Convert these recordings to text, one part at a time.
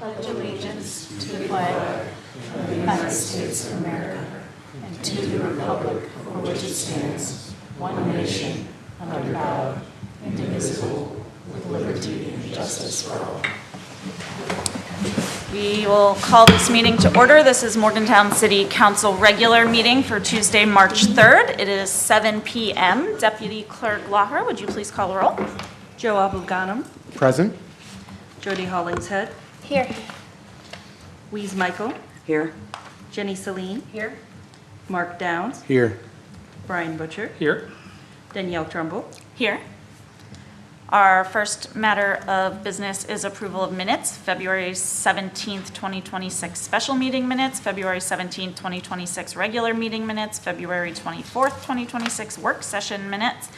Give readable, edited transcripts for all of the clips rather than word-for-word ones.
pledge allegiance to the flag of the United States of America and to the republic for which it stands, one nation, under God, indivisible, with liberty and justice for all. We will call this meeting to order. This is Morgantown City Council regular meeting for Tuesday, March 3rd. It is 7 p.m. Deputy Clerk Locher, would you please call the roll? Joe Abou-Ghanem. Present. Jody Hollingshead. Here. Weeze Michael. Here. Jenny Celine. Here. Mark Downs. Here. Brian Butcher. Here. Danielle Trumbull. Here. Our first matter of business is approval of minutes, February 17th, 2026 special meeting minutes, February 17th, 2026 regular meeting minutes, February 24th, 2026 work session minutes,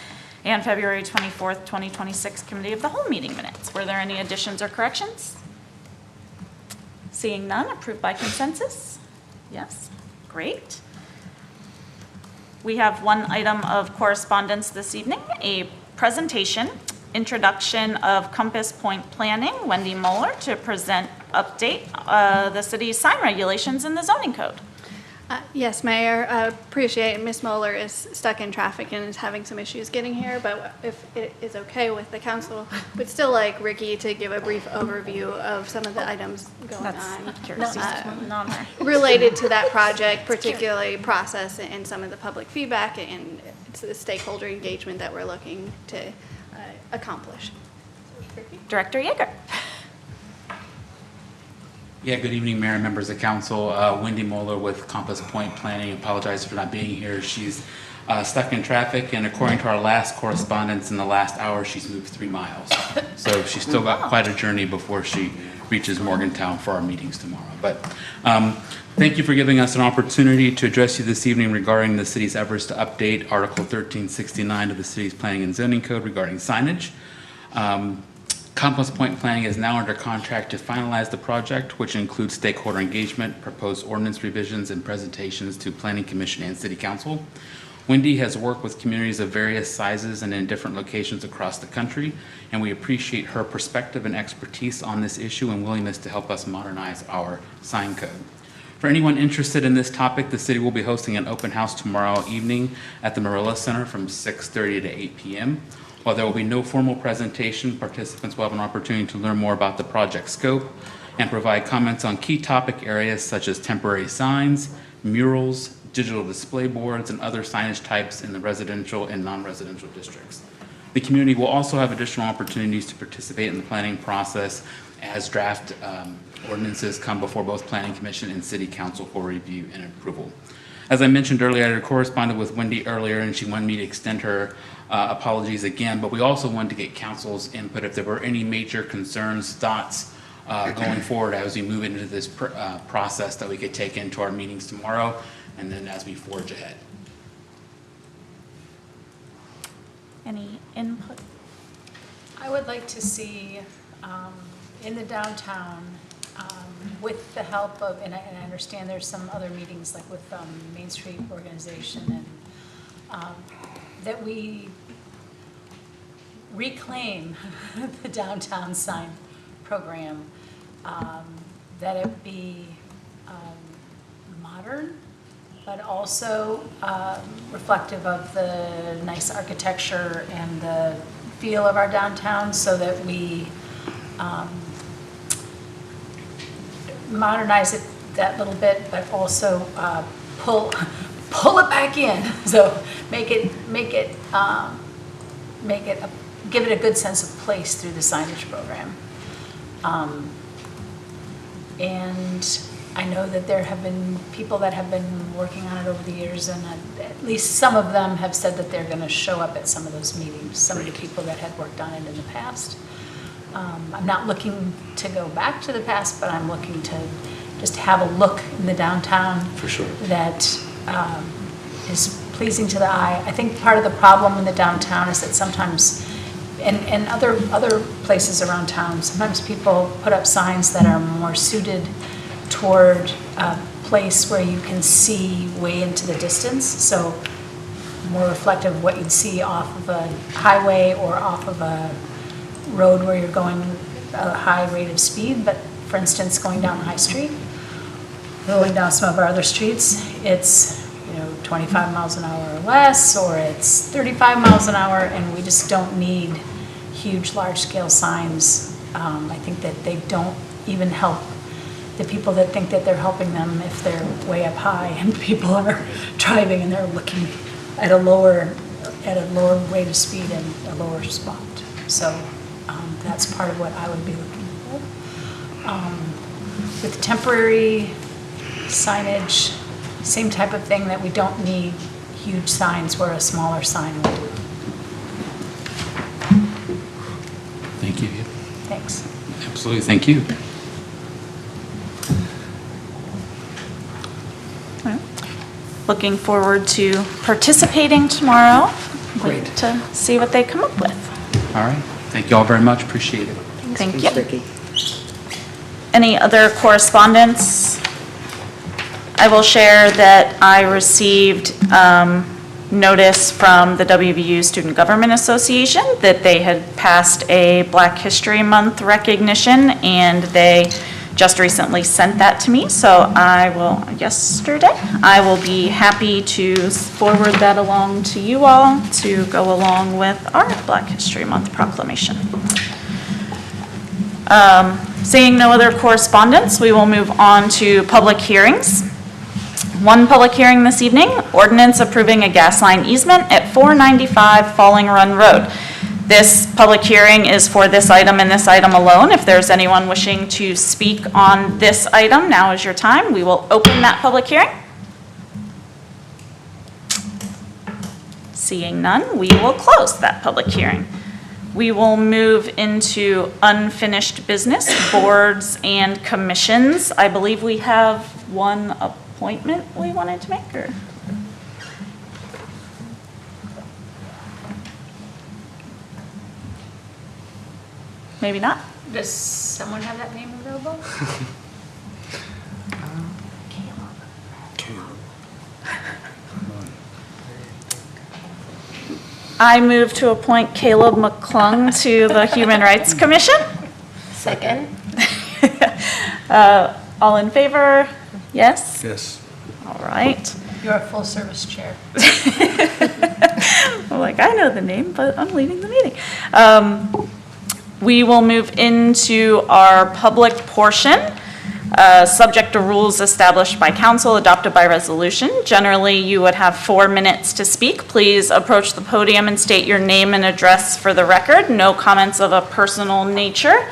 and February 24th, 2026 committee of the whole meeting minutes. Were there any additions or corrections? Seeing none, approved by consensus? Yes, great. We have one item of correspondence this evening, a presentation, introduction of Compass Point Planning, Wendy Moeller, to present update the city's sign regulations in the zoning code. Yes, Mayor, appreciate Ms. Moeller is stuck in traffic and is having some issues getting here, but if it is okay with the council, would still like Ricky to give a brief overview of some of the items going on related to that project, particularly process and some of the public feedback and the stakeholder engagement that we're looking to accomplish. Director Yeager. Yeah, good evening, Mayor and members of council. Wendy Moeller with Compass Point Planning. Apologize for not being here. She's stuck in traffic, and according to our last correspondence in the last hour, she's moved 3 miles. So she's still got quite a journey before she reaches Morgantown for our meetings tomorrow. But thank you for giving us an opportunity to address you this evening regarding the city's efforts to update Article 1369 of the city's Planning and Zoning Code regarding signage. Compass Point Planning is now under contract to finalize the project, which includes stakeholder engagement, proposed ordinance revisions, and presentations to Planning Commission and City Council. Wendy has worked with communities of various sizes and in different locations across the country, and we appreciate her perspective and expertise on this issue and willingness to help us modernize our sign code. For anyone interested in this topic, the city will be hosting an open house tomorrow evening at the Marilla Center from 6:30 to 8 p.m. While there will be no formal presentation, participants will have an opportunity to learn more about the project scope and provide comments on key topic areas such as temporary signs, murals, digital display boards, and other signage types in the residential and non-residential districts. The community will also have additional opportunities to participate in the planning process as draft ordinances come before both Planning Commission and City Council for review and approval. As I mentioned earlier, I had corresponded with Wendy earlier, and she wanted me to extend her apologies again, but we also wanted to get council's input if there were any major concerns, thoughts going forward as we move into this process that we could take into our meetings tomorrow and then as we forge ahead. Any input? I would like to see in the downtown, with the help of, and I understand there's some other meetings like with Main Street Organization, and that we reclaim the downtown sign program, that it be modern, but also reflective of the nice architecture and the feel of our downtown, so that we modernize it that little bit, but also pull it back in. So give it a good sense of place through the signage program. And I know that there have been people that have been working on it over the years, and at least some of them have said that they're going to show up at some of those meetings, some of the people that had worked on it in the past. I'm not looking to go back to the past, but I'm looking to just have a look in the downtown. For sure. That is pleasing to the eye. I think part of the problem in the downtown is that sometimes, and other places around town, sometimes people put up signs that are more suited toward a place where you can see way into the distance. So more reflective of what you'd see off of a highway or off of a road where you're going a high rate of speed. But for for instance, going down High Street, going down some of our other streets, it's, 25 miles an hour or less, or it's 35 miles an hour, and we just don't need huge, large-scale signs. I think that they don't even help the people that think that they're helping them if they're way up high and people are driving and they're looking at a lower rate of speed and a lower spot. So that's part of what I would be looking for. With temporary signage, same type of thing, that we don't need huge signs where a smaller sign will do. Thank you. Thanks. Absolutely, thank you. Looking forward to participating tomorrow. Great. Wait to see what they come up with. All right, thank you all very much, appreciate it. Thank you. Any other correspondence? I will share that I received notice from the WVU Student Government Association that they had passed a Black History Month recognition, and they just recently sent that to me. So I will be happy to forward that along to you all to go along with our Black History Month proclamation. Seeing no other correspondence, we will move on to public hearings. One public hearing this evening, ordinance approving a gas line easement at 495 Falling Run Road. This public hearing is for this item and this item alone. If there's anyone wishing to speak on this item, now is your time. We will open that public hearing. Seeing none, we will close that public hearing. We will move into unfinished business, boards and commissions. I believe we have one appointment we wanted to make, or? Maybe not. Does someone have that name available? I move to appoint Caleb McClung to the Human Rights Commission. Second. All in favor? Yes? Yes. All right. You're a full-service chair. I'm like, I know the name, but I'm leading the meeting. We will move into our public portion, subject to rules established by council, adopted by resolution. Generally, you would have 4 minutes to speak. Please approach the podium and state your name and address for the record. No comments of a personal nature.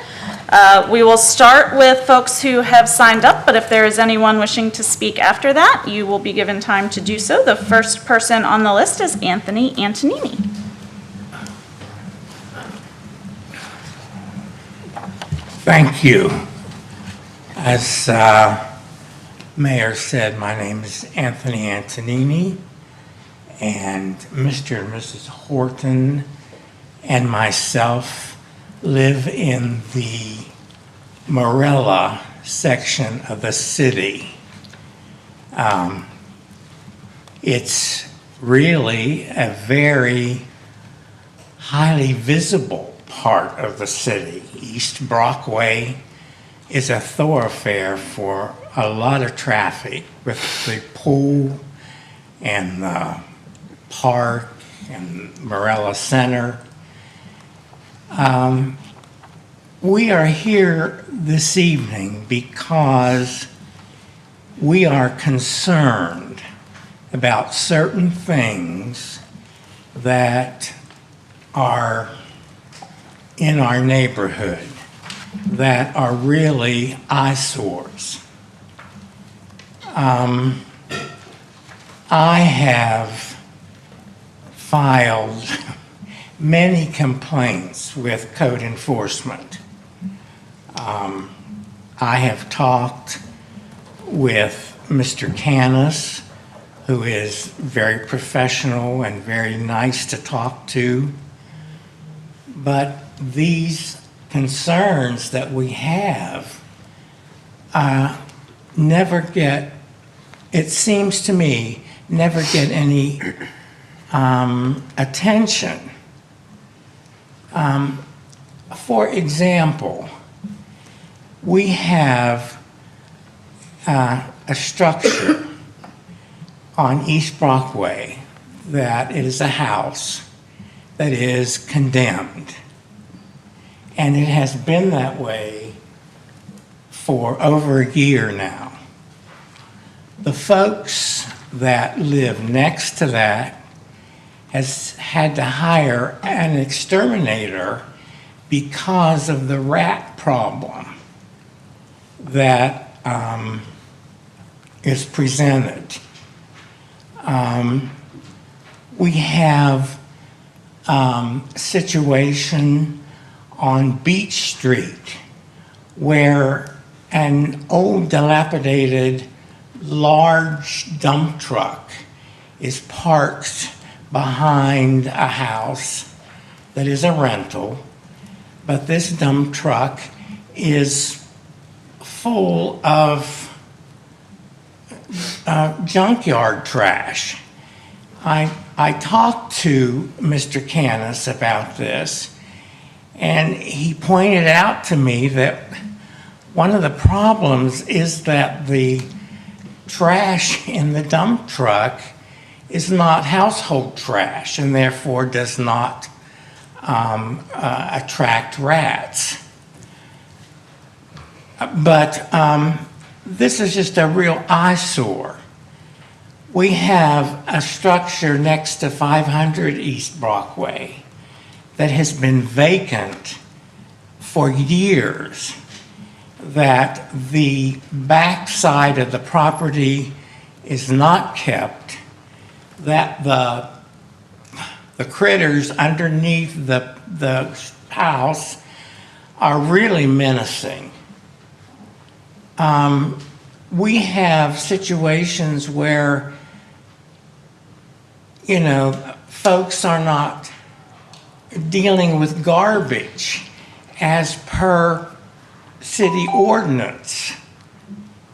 We will start with folks who have signed up, but if there is anyone wishing to speak after that, you will be given time to do so. The first person on the list is Anthony Antonini. Thank you. As Mayor said, my name is Anthony Antonini, and Mr. and Mrs. Horton and myself live in the Morella section of the city. It's really a very highly visible part of the city. East Brockway is a thoroughfare for a lot of traffic with the pool and the park and Morella Center. We are here this evening because we are concerned about certain things that are in our neighborhood that are really eyesores. I have filed many complaints with code enforcement. I have talked with Mr. Canis, who is very professional and very nice to talk to. But these concerns that we have never get, it seems to me, never get any attention. For example, we have a structure on East Brockway that is a house that is condemned. And it has been that way for over a year now. The folks that live next to that has had to hire an exterminator because of the rat problem that is presented. We have situation on Beach Street where an old dilapidated large dump truck is parked behind a house that is a rental, but this dump truck is full of junkyard trash. I talked to Mr. Canis about this, and he pointed out to me that one of the problems is that the trash in the dump truck is not household trash and therefore does not attract rats. But this is just a real eyesore. We have a structure next to 500 East Brockway that has been vacant for years, that the back side of the property is not kept, that the critters underneath the house are really menacing. We have situations where, you know, folks are not dealing with garbage as per city ordinance,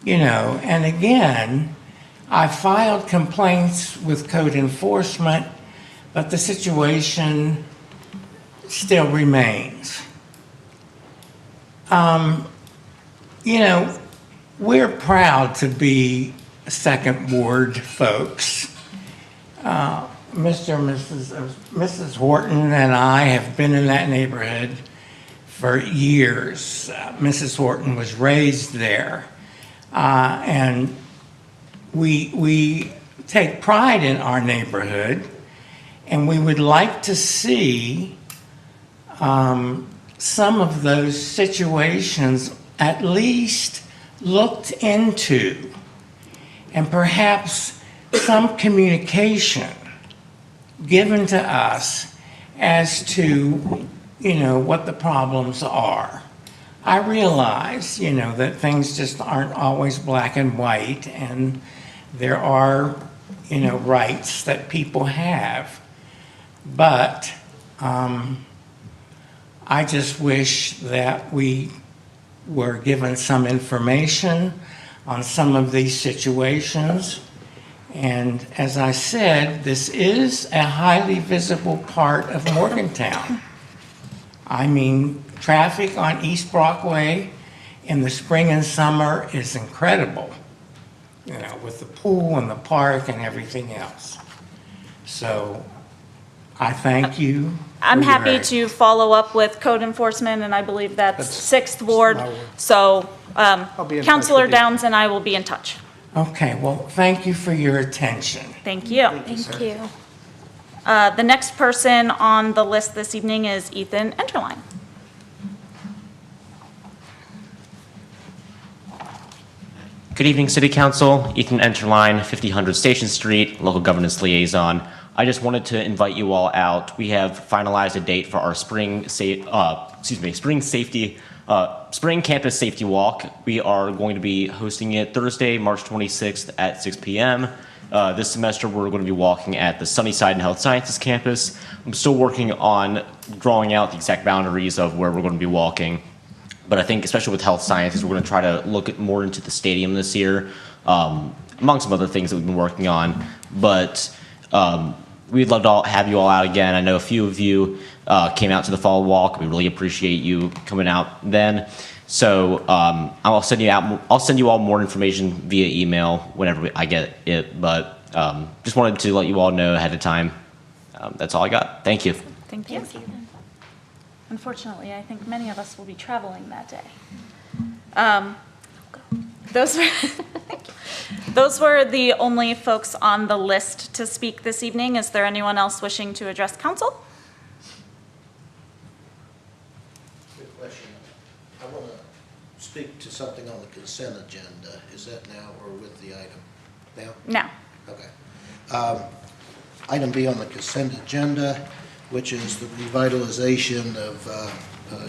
you know, and again, I filed complaints with code enforcement, but the situation still remains. You know, we're proud to be second ward folks. Mrs. Horton and I have been in that neighborhood for years. Mrs. Horton was raised there. And we take pride in our neighborhood, and we would like to see some of those situations at least looked into, and perhaps some communication given to us as to, you know, what the problems are. I realize, you know, that things just aren't always black and white, and there are, you know, rights that people have. But I just wish that we were given some information on some of these situations. And as I said, this is a highly visible part of Morgantown. I mean, traffic on East Brockway in the spring and summer is incredible, you know, with the pool and the park and everything else. So I thank you. I'm happy to follow up with code enforcement, and I believe that's 6th Ward. my ward. So be in touch Councilor with you. Downs and I will be in touch. Okay, well, thank you for your attention. Thank you. Thank you. The next person on the list this evening is Ethan Enterline. Good evening, City Council. Ethan Enterline, 5000 Station Street, Local Governance Liaison. I just wanted to invite you all out. We have finalized a date for our spring campus safety walk. We are going to be hosting it Thursday, March 26th at 6 p.m. This semester, we're going to be walking at the Sunnyside and Health Sciences campus. I'm still working on drawing out the exact boundaries of where we're going to be walking. But I think, especially with health sciences, we're going to try to look more into the stadium this year, among some other things that we've been working on. But we'd love to have you all out again. I know a few of you came out to the fall walk. We really appreciate you coming out then. So I'll send you all more information via email whenever I get it. But just wanted to let you all know ahead of time. That's all I got. Thank you. Thank you. Unfortunately, I think many of us will be traveling that day. Those were the only folks on the list to speak this evening. Is there anyone else wishing to address council? Good question. I want to speak to something on the consent agenda. Is that now or with the item? Now? No. Okay. Item B on the consent agenda, which is the revitalization of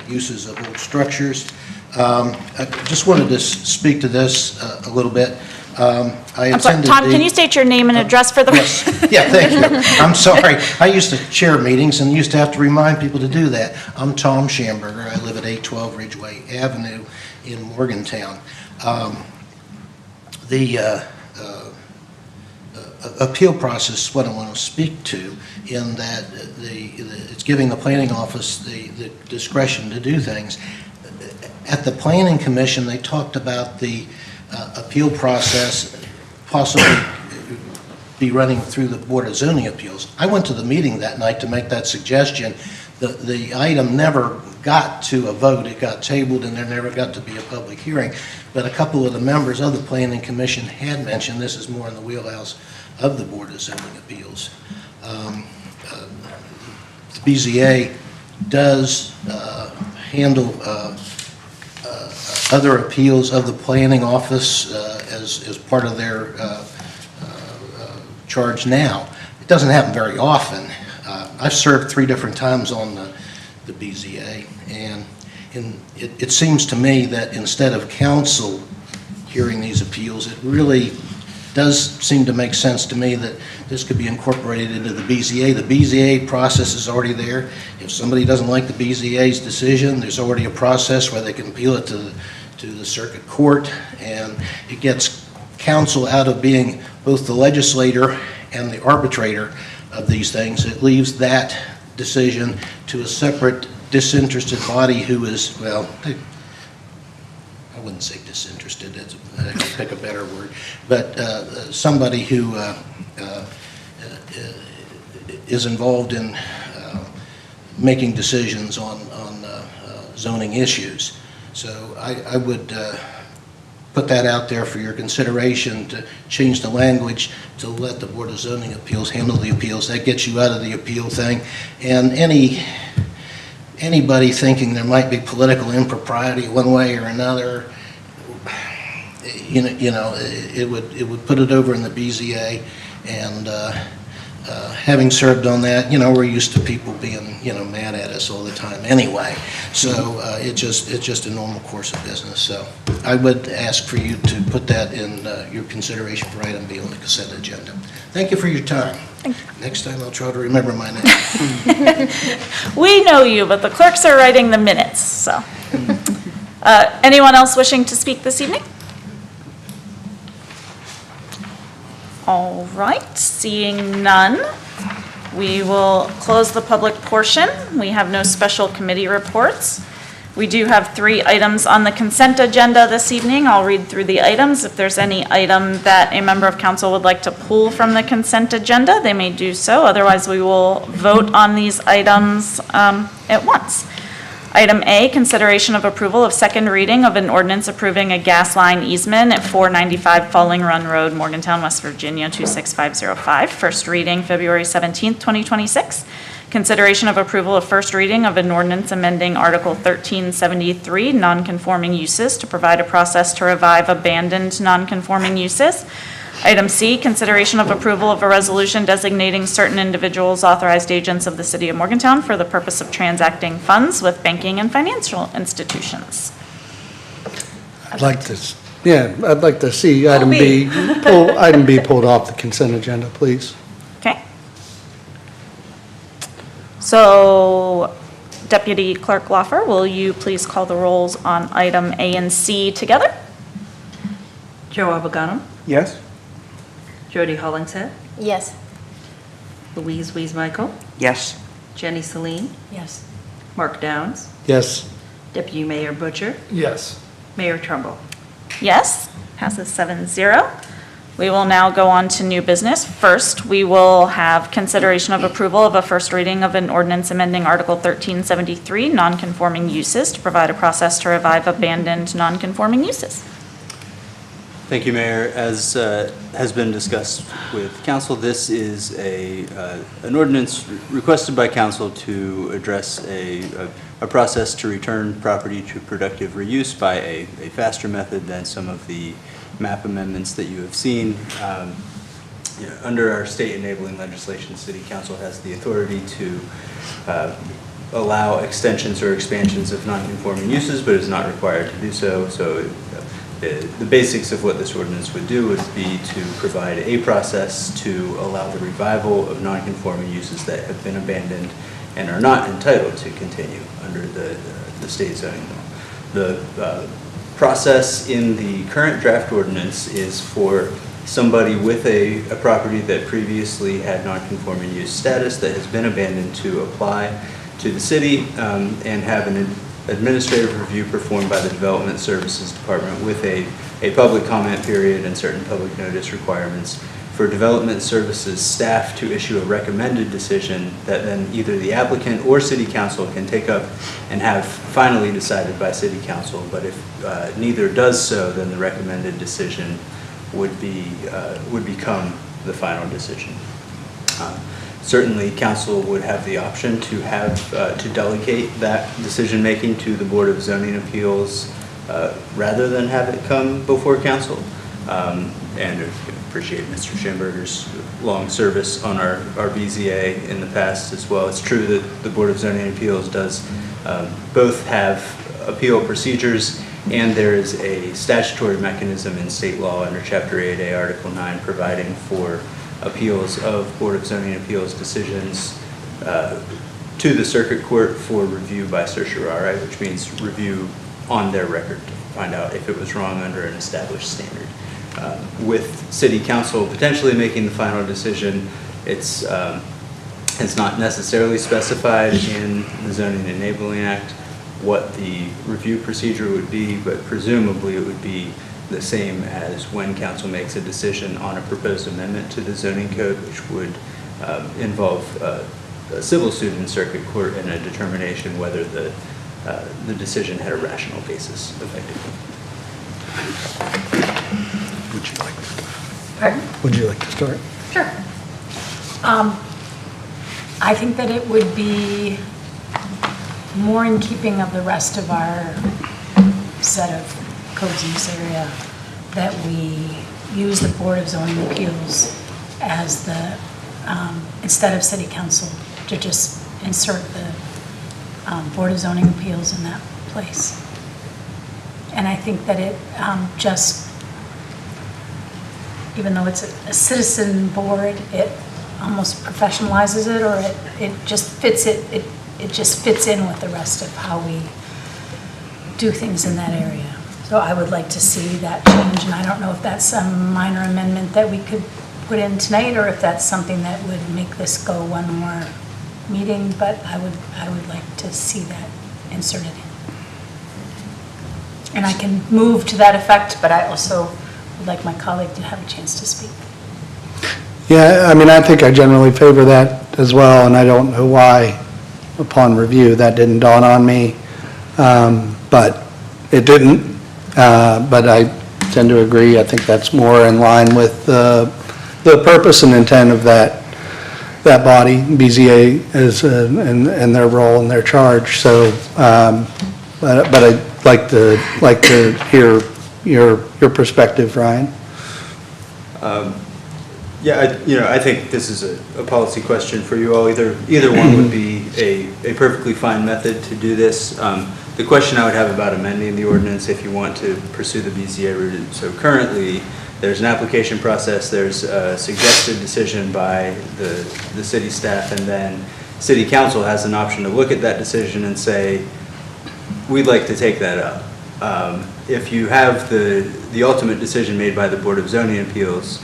uses of old structures. I just wanted to speak to this a little bit. I I'm sorry, attended Tom, the- can you state your name and address for the? Yes, yeah, thank you. I'm sorry. I used to chair meetings and used to have to remind people to do that. I'm Tom Schamberger. I live at 812 Ridgeway Avenue in Morgantown. The appeal process is what I want to speak to, in that it's giving the planning office the discretion to do things. At the planning commission, they talked about the appeal process possibly be running through the Board of Zoning Appeals. I went to the meeting that night to make that suggestion. The item never got to a vote. It got tabled and there never got to be a public hearing. But a couple of the members of the planning commission had mentioned this is more in the wheelhouse of the Board of Zoning Appeals. The BZA does handle other appeals of the planning office as part of their charge now. It doesn't happen very often. I've served 3 different times on the BZA, and it seems to me that instead of council hearing these appeals, it really does seem to make sense to me that this could be incorporated into the BZA. The BZA process is already there. If somebody doesn't like the BZA's decision, there's already a process where they can appeal it to the circuit court, and it gets council out of being both the legislator and the arbitrator of these things. It leaves that decision to a separate disinterested body who is, well, I wouldn't say disinterested, I could pick a better word, but somebody who is involved in making decisions on zoning issues. So I would put that out there for your consideration, to change the language to let the Board of Zoning Appeals handle the appeals. That gets you out of the appeal thing. And anybody thinking there might be political impropriety one way or another, it would put it over in the BZA. And having served on that, we're used to people being, mad at us all the time anyway. So it's just a normal course of business. So I would ask for you to put that in your consideration for item B on the consent agenda. Thank you for your time. Next time I'll try to remember my name. We know you, but the clerks are writing the minutes, so. Anyone else wishing to speak this evening? All right, seeing none, we will close the public portion. We have no special committee reports. We do have 3 items on the consent agenda this evening. I'll read through the items. If there's any item that a member of council would like to pull from the consent agenda, they may do so. Otherwise, we will vote on these items at once. Item A, consideration of approval of second reading of an ordinance approving a gas line easement at 495 Falling Run Road, Morgantown, West Virginia, 26505. First reading, February 17th, 2026. Consideration of approval of first reading of an ordinance amending Article 1373, nonconforming uses, to provide a process to revive abandoned nonconforming uses. Item C, consideration of approval of a resolution designating certain individuals authorized agents of the City of Morgantown for the purpose of transacting funds with banking and financial institutions. I'd like to see item B pulled off the consent agenda, please. Okay. So, Deputy Clerk Loffer, will you please call the rolls on item A and C together? Joe Abogano, Yes. Jody Hollingshead, Yes. Louise Michael, Yes. Jenny Celine, Yes. Mark Downs, Yes. Deputy Mayor Butcher, Yes. Mayor Trumbull. Yes, passes 7-0. We will now go on to new business. First, we will have consideration of approval of a first reading of an ordinance amending Article 1373, nonconforming uses, to provide a process to revive abandoned nonconforming uses. Thank you, Mayor. As has been discussed with council, this is an ordinance requested by council to address a process to return property to productive reuse by a faster method than some of the map amendments that you have seen. Under our state enabling legislation, City Council has the authority to allow extensions or expansions of non-conforming uses, but is not required to do so. So the basics of what this ordinance would do would be to provide a process to allow the revival of non-conforming uses that have been abandoned and are not entitled to continue under the state zoning law. The process in the current draft ordinance is for somebody with a property that previously had non-conforming use status that has been abandoned to apply to the city and have an administrative review performed by the Development Services Department with a public comment period and certain public notice requirements for Development Services staff to issue a recommended decision that then either the applicant or City Council can take up and have finally decided by City Council. But if neither does so, then the recommended decision would become the final decision. Certainly, council would have the option to to delegate that decision-making to the Board of Zoning Appeals rather than have it come before council. And I appreciate Mr. Schamberger's long service on our BZA in the past as well. It's true that the Board of Zoning Appeals does both have appeal procedures, and there is a statutory mechanism in state law under Chapter 8A, Article 9, providing for appeals of Board of Zoning Appeals decisions to the Circuit Court for review by certiorari, which means review on their record to find out if it was wrong under an established standard. With City Council potentially making the final decision, it's not necessarily specified in the Zoning Enabling Act what the review procedure would be, but presumably it would be the same as when council makes a decision on a proposed amendment to the zoning code, which would involve a civil suit in circuit court and a determination whether the decision had a rational basis, effectively. Would you like to? Pardon? Would you like to start? Sure. I think that it would be more in keeping of the rest of our set of codes in this area that we use the Board of Zoning Appeals as the, instead of City Council, to just insert the Board of Zoning Appeals in that place. And I think that it just, even though it's a citizen board, it almost professionalizes it, or it just fits it just fits in with the rest of how we do things in that area. So I would like to see that change, and I don't know if that's a minor amendment that we could put in tonight, or if that's something that would make this go one more meeting, but I would like to see that inserted in. And I can move to that effect, but I also would like my colleague to have a chance to speak. Yeah, I mean, I think I generally favor that as well, and I don't know why, upon review, that didn't dawn on me, but it didn't. But I tend to agree. I think that's more in line with the purpose and intent of that body, BZA, and their role and their charge. So, but I'd like to hear your perspective, Ryan. Yeah, I think this is a policy question for you all. Either one would be a perfectly fine method to do this. The question I would have about amending the ordinance, if you want to pursue the BZA route, so currently there's an application process, there's a suggested decision by the city staff, and then City Council has an option to look at that decision and say, we'd like to take that up. If you have the ultimate decision made by the Board of Zoning Appeals,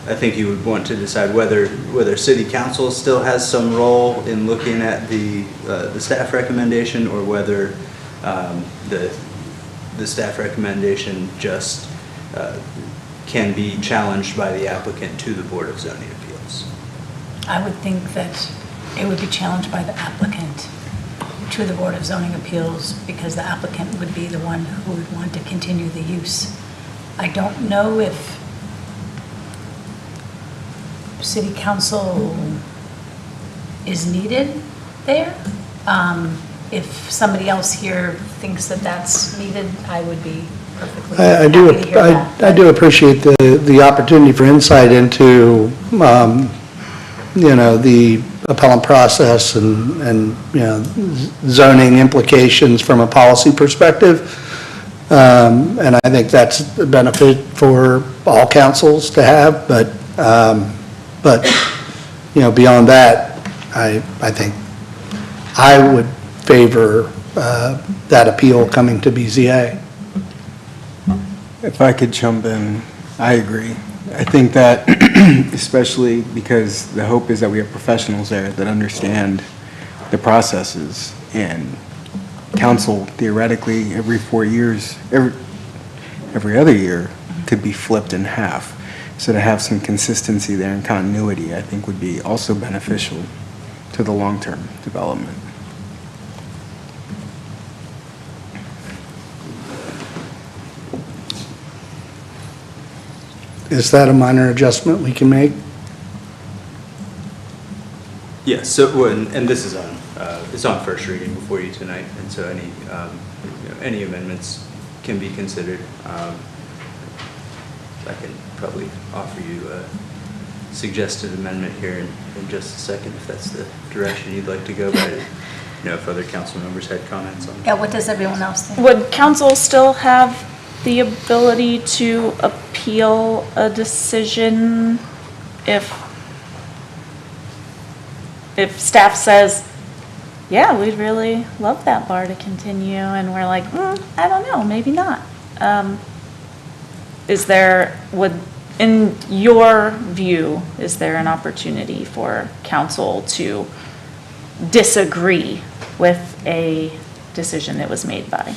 I think you would want to decide whether City Council still has some role in looking at the staff recommendation, or whether the staff recommendation just can be challenged by the applicant to the Board of Zoning Appeals. I would think that it would be challenged by the applicant to the Board of Zoning Appeals because the applicant would be the one who would want to continue the use. I don't know if City Council is needed there. If somebody else here thinks that that's needed, I would be perfectly I happy to hear that. I do appreciate the opportunity for insight into, the appellant process and, zoning implications from a policy perspective. And I think that's a benefit for all councils to have, but beyond that, I think I would favor that appeal coming to BZA. If I could jump in, I agree. I think that especially because the hope is that we have professionals there that understand the processes, and council theoretically every 4 years, every other year could be flipped in half. So to have some consistency there and continuity, I think would be also beneficial to the long-term development. Is that a minor adjustment we can make? Yes, so, and this is on, it's on first reading before you tonight, and so any amendments can be considered. I can probably offer you a suggested amendment here in just a second, if that's the direction you'd like to go, but if other council members had comments on. Yeah, what does everyone else think? Would council still have the ability to appeal a decision if staff says, yeah, we'd really love that bar to continue, and we're like, I don't know, maybe not. In your view, is there an opportunity for council to disagree with a decision that was made by?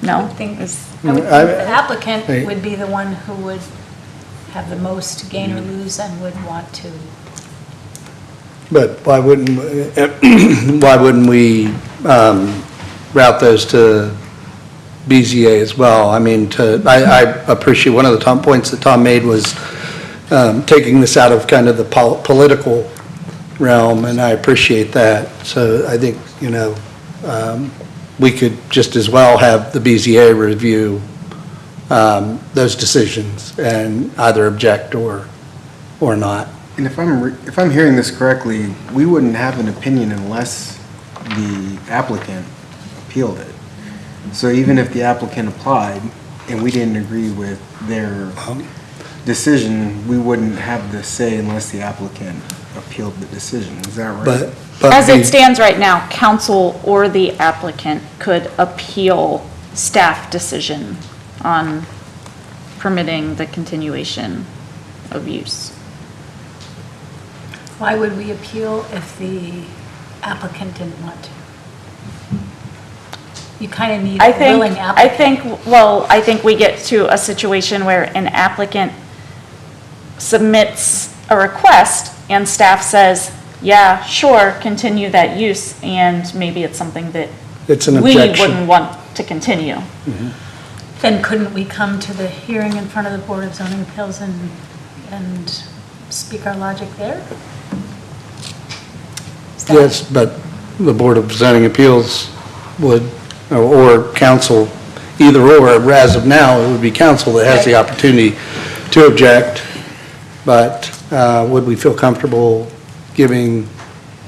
No? I would think I- the applicant would be the one who would have the most gain or lose and would want to. But why wouldn't we route those to BZA as well? I mean, I appreciate one of the points that Tom made was taking this out of kind of the political realm, and I appreciate that. So I think, we could just as well have the BZA review those decisions and either object or not. And if I'm hearing this correctly, we wouldn't have an opinion unless the applicant appealed it. So even if the applicant applied and we didn't agree with their decision, we wouldn't have the say unless the applicant appealed the decision. Is that right? But As it stands right now, council or the applicant could appeal staff decision on permitting the continuation of use. Why would we appeal if the applicant didn't want to? You kind of need a willing applicant. I think we get to a situation where an applicant submits a request and staff says, yeah, sure, continue that use, and maybe it's something that it's an we objection. wouldn't want to continue. Then couldn't we come to the hearing in front of the Board of Zoning Appeals and speak our logic there? Yes, but the Board of Zoning Appeals would, or council, either or, as of now, it would be council that has the opportunity to object, but would we feel comfortable giving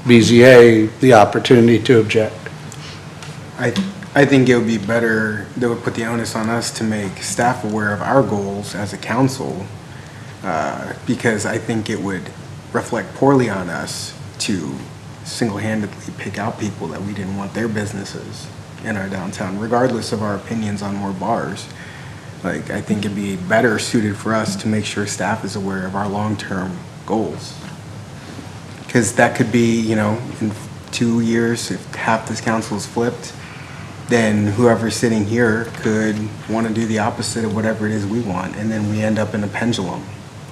BZA the opportunity to object? I think it would be better, that would put the onus on us to make staff aware of our goals as a council, because I think it would reflect poorly on us to single-handedly pick out people that we didn't want their businesses in our downtown, regardless of our opinions on more bars. Like, I think it'd be better suited for us to make sure staff is aware of our long-term goals. Because that could be, you know, in 2 years, if half this council is flipped, then whoever's sitting here could want to do the opposite of whatever it is we want, and then we end up in a pendulum,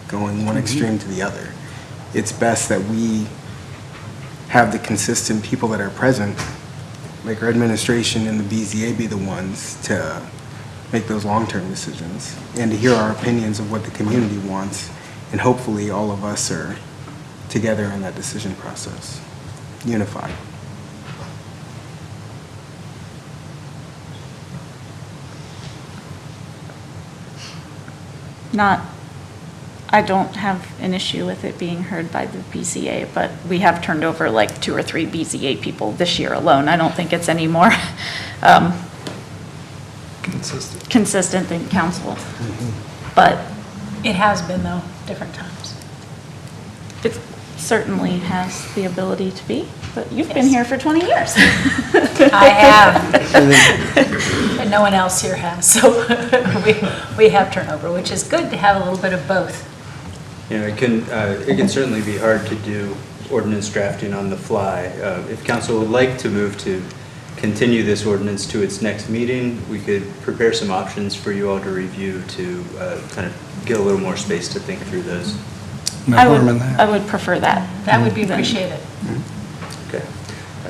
going one extreme to the other. It's best that we have the consistent people that are present, like our administration and the BZA, be the ones to make those long-term decisions, and to hear our opinions of what the community wants, and hopefully all of us are together in that decision process, unified. I don't have an issue with it being heard by the BZA, but we have turned over like 2 or 3 BZA people this year alone. I don't think it's any more consistent than council. But It has been, though, different times. it certainly has the ability to be, but you've been Yes. here for 20 years. I have, but no one else here has, so we have turnover, which is good to have a little bit of both. You know, it can certainly be hard to do ordinance drafting on the fly. If council would like to move to continue this ordinance to its next meeting, we could prepare some options for you all to review to kind of get a little more space to think through those. No I harm in would, that. I would prefer that. That would be appreciated. Okay.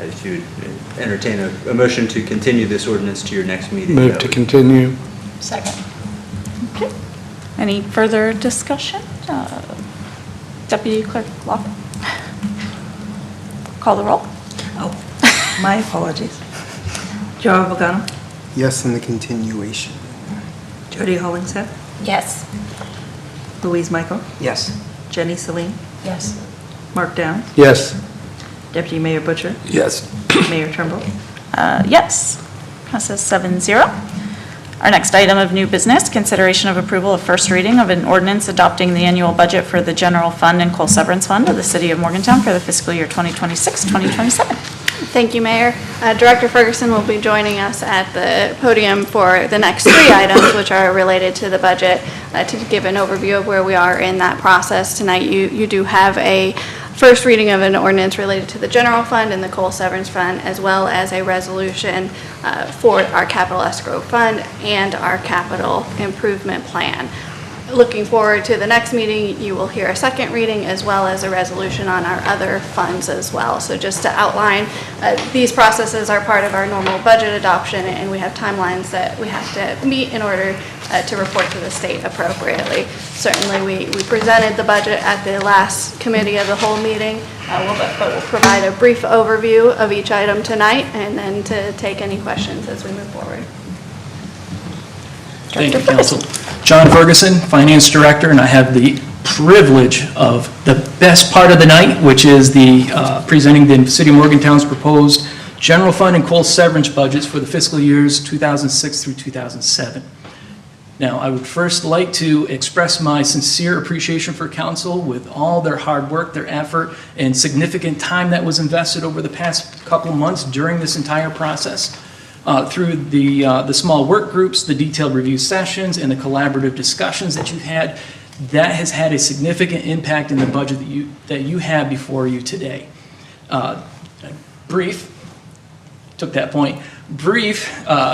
If you would entertain a motion to continue this ordinance to your next meeting. Move that to would- continue. Second. Okay. Any further discussion? Deputy Clerk Laughlin? Call the roll? Oh, my apologies. Joe Vagano, Yes, in the continuation. Jody Hollingshead, Yes. Louise Michael, Yes. Jenny Celine, Yes. Mark Downs, Yes. Deputy Mayor Butcher, Yes. Mayor Trimble. Yes. Passes 7-0. Our next item of new business, consideration of approval of first reading of an ordinance adopting the annual budget for the general fund and coal severance fund of the city of Morgantown for the fiscal year 2026-2027. Thank you, Mayor. Director Ferguson will be joining us at the podium for the next 3 items, which are related to the budget, to give an overview of where we are in that process. Tonight, you do have a first reading of an ordinance related to the general fund and the coal severance fund, as well as a resolution for our capital escrow fund and our capital improvement plan. Looking forward to the next meeting, you will hear a second reading as well as a resolution on our other funds as well. So just to outline, these processes are part of our normal budget adoption, and we have timelines that we have to meet in order to report to the state appropriately. Certainly, we presented the budget at the last committee of the whole meeting, but we'll provide a brief overview of each item tonight and then to take any questions as we move forward. Thank you, Council. John Ferguson, Finance Director, and I have the privilege of the best part of the night, which is the presenting the City of Morgantown's proposed general fund and coal severance budgets for the fiscal years 2006 through 2007. Now, I would first like to express my sincere appreciation for council with all their hard work, their effort, and significant time that was invested over the past couple of months during this entire process. Through the small work groups, the detailed review sessions, and the collaborative discussions that you've had, that has had a significant impact in the budget that you have before you today. Brief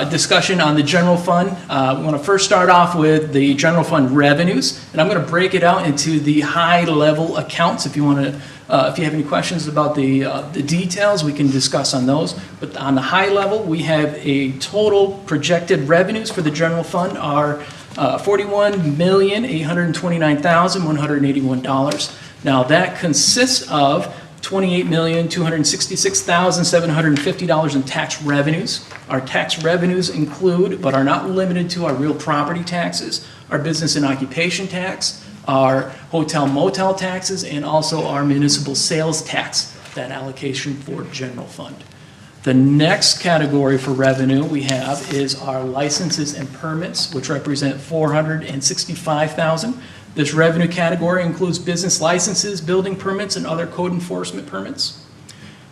discussion on the general fund. We want to first start off with the general fund revenues, and I'm going to break it out into the high-level accounts. If you want to, if you have any questions about the details, we can discuss on those. But on the high level, we have a total projected revenues for the general fund are $41,829,181. Now that consists of $28,266,750 in tax revenues. Our tax revenues include, but are not limited to, our real property taxes, our business and occupation tax, our hotel motel taxes, and also our municipal sales tax, that allocation for general fund. The next category for revenue we have is our licenses and permits, which represent $465,000. This revenue category includes business licenses, building permits, and other code enforcement permits.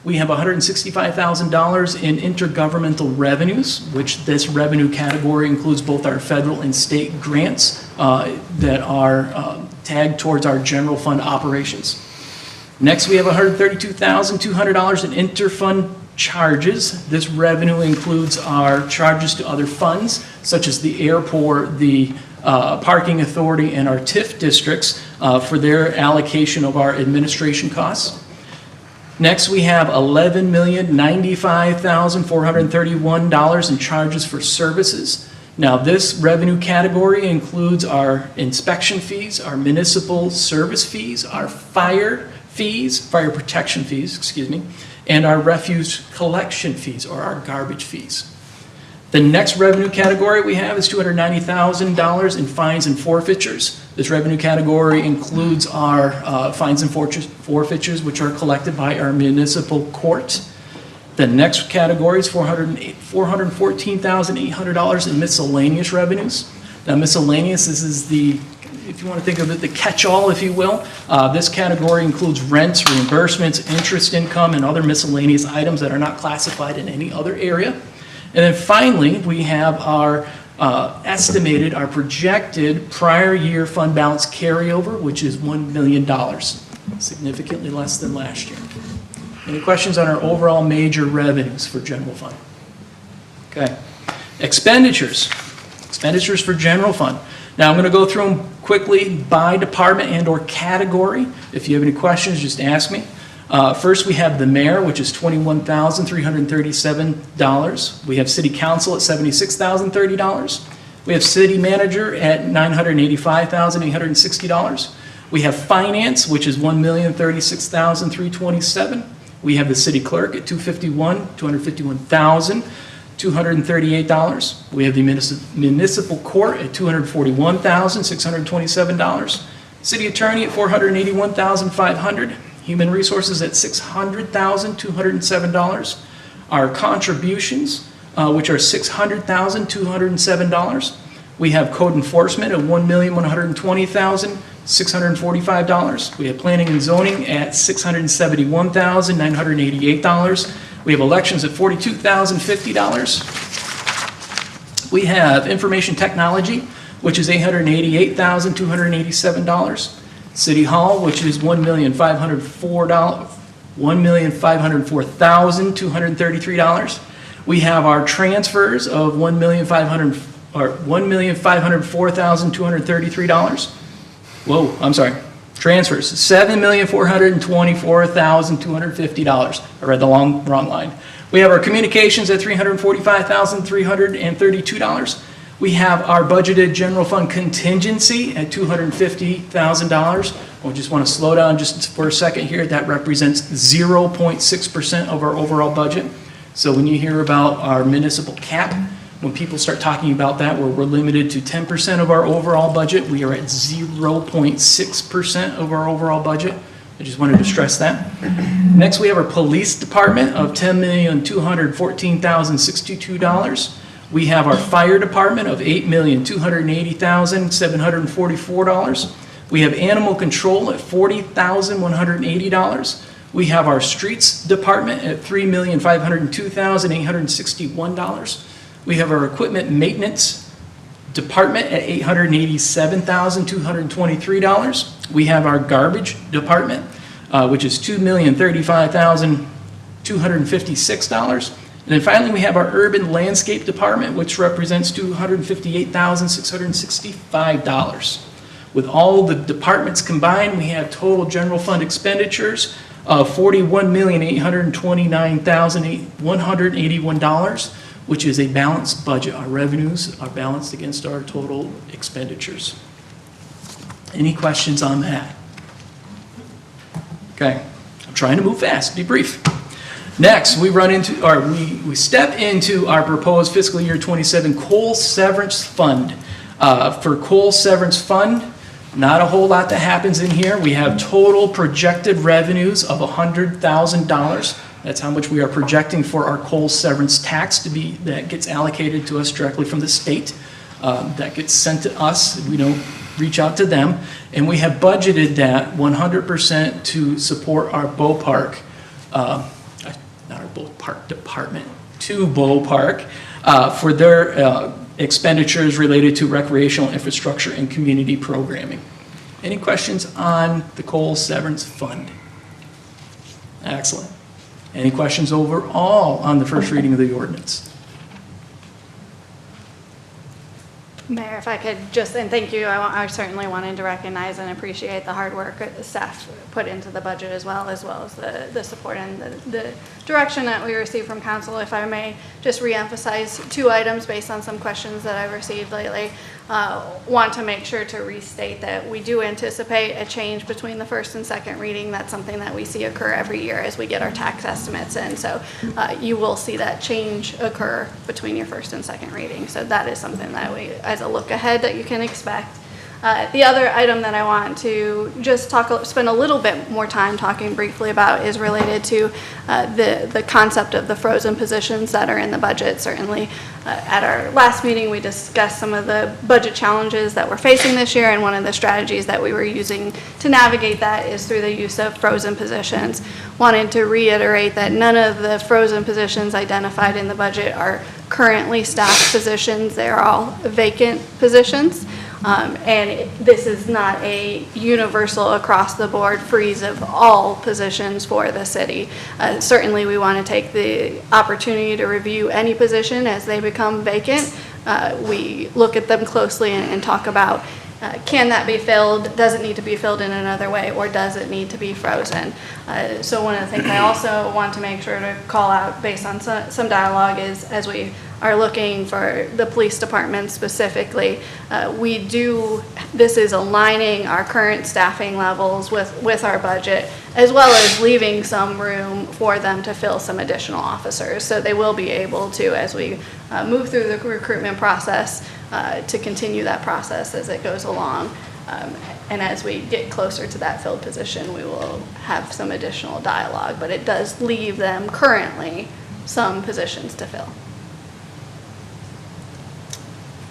We have $165,000 in intergovernmental revenues, which this revenue category includes both our federal and state grants that are tagged towards our general fund operations. Next, we have $132,200 in interfund charges. This revenue includes our charges to other funds, such as the airport, the parking authority, and our TIF districts for their allocation of our administration costs. Next, we have $11,095,431 in charges for services. Now, this revenue category includes our inspection fees, our municipal service fees, our fire protection fees, and our refuse collection fees, or our garbage fees. The next revenue category we have is $290,000 in fines and forfeitures. This revenue category includes our fines and forfeitures, which are collected by our municipal court. The next category is $414,800 in miscellaneous revenues. Now, miscellaneous, this is the, if you want to think of it, the catch-all, if you will. This category includes rents, reimbursements, interest income, and other miscellaneous items that are not classified in any other area. And then finally, we have our our projected prior year fund balance carryover, which is $1 million, significantly less than last year. Any questions on our overall major revenues for general fund? Okay. Expenditures for general fund. Now, I'm going to go through them quickly by department and or category. If you have any questions, just ask me. First, we have the mayor, which is $21,337. We have city council at $76,030. We have city manager at $985,860. We have finance, which is $1,036,327. We have the city clerk at $251,238. We have the municipal court at $241,627. City attorney at $481,500. Human resources at $600,207. Our contributions, which are $600,207. We have code enforcement at $1,120,645. We have planning and zoning at $671,988. We have elections at $42,050. We have information technology, which is $888,287. City Hall, which is $1,504,233. We have our transfers of $1,504,233. Whoa, I'm sorry. Transfers, $7,424,250. I read the wrong line. We have our communications at $345,332. We have our budgeted general fund contingency at $250,000. I just want to slow down just for a second here. That represents 0.6% of our overall budget. So when you hear about our municipal cap, when people start talking about that, where we're limited to 10% of our overall budget, we are at 0.6% of our overall budget. I just wanted to stress that. Next, we have our police department of $10,214,062. We have our fire department of $8,280,744. We have animal control at $40,180. We have our streets department at $3,502,861. We have our equipment maintenance department at $887,223. We have our garbage department, which is $2,035,256. And then finally, we have our urban landscape department, which represents $258,665. With all the departments combined, we have total general fund expenditures of $41,829,181, which is a balanced budget. Our revenues are balanced against our total expenditures. Any questions on that? Okay, I'm trying to move fast, be brief. Next, we step into our proposed fiscal year 27 coal severance fund. For coal severance fund, not a whole lot that happens in here. We have total projected revenues of $100,000. That's how much we are projecting for our coal severance tax that gets allocated to us directly from the state. That gets sent to us. We don't reach out to them. And we have budgeted that 100% to support our Ballpark not our Ballpark department, to Ballpark, for their expenditures related to recreational infrastructure and community programming. Any questions on the coal severance fund? Excellent. Any questions overall on the first reading of the ordinance? Mayor, if I could just, and thank you, I certainly wanted to recognize and appreciate the hard work that the staff put into the budget as well as the support and the direction that we received from council. If I may just reemphasize 2 items based on some questions that I've received lately. Want to make sure to restate that we do anticipate a change between the first and second reading. That's something that we see occur every year as we get our tax estimates in. So you will see that change occur between your first and second reading. So that is something that we, as a look ahead, that you can expect. The other item that I want to just spend a little bit more time talking briefly about is related to the concept of the frozen positions that are in the budget. Certainly, at our last meeting, we discussed some of the budget challenges that we're facing this year, and one of the strategies that we were using to navigate that is through the use of frozen positions. Wanted to reiterate that none of the frozen positions identified in the budget are currently staffed positions. They're all vacant positions. And this is not a universal across the board freeze of all positions for the city. Certainly we want to take the opportunity to review any position as they become vacant. We look at them closely and talk about can that be filled? Does it need to be filled in another way, or does it need to be frozen? So one of the things I also want to make sure to call out based on some dialogue is, as we are looking for the police department specifically, this is aligning our current staffing levels with our budget, as well as leaving some room for them to fill some additional officers. So they will be able to, as we move through the recruitment process, to continue that process as it goes along. And as we get closer to that filled position, we will have some additional dialogue, but it does leave them currently some positions to fill.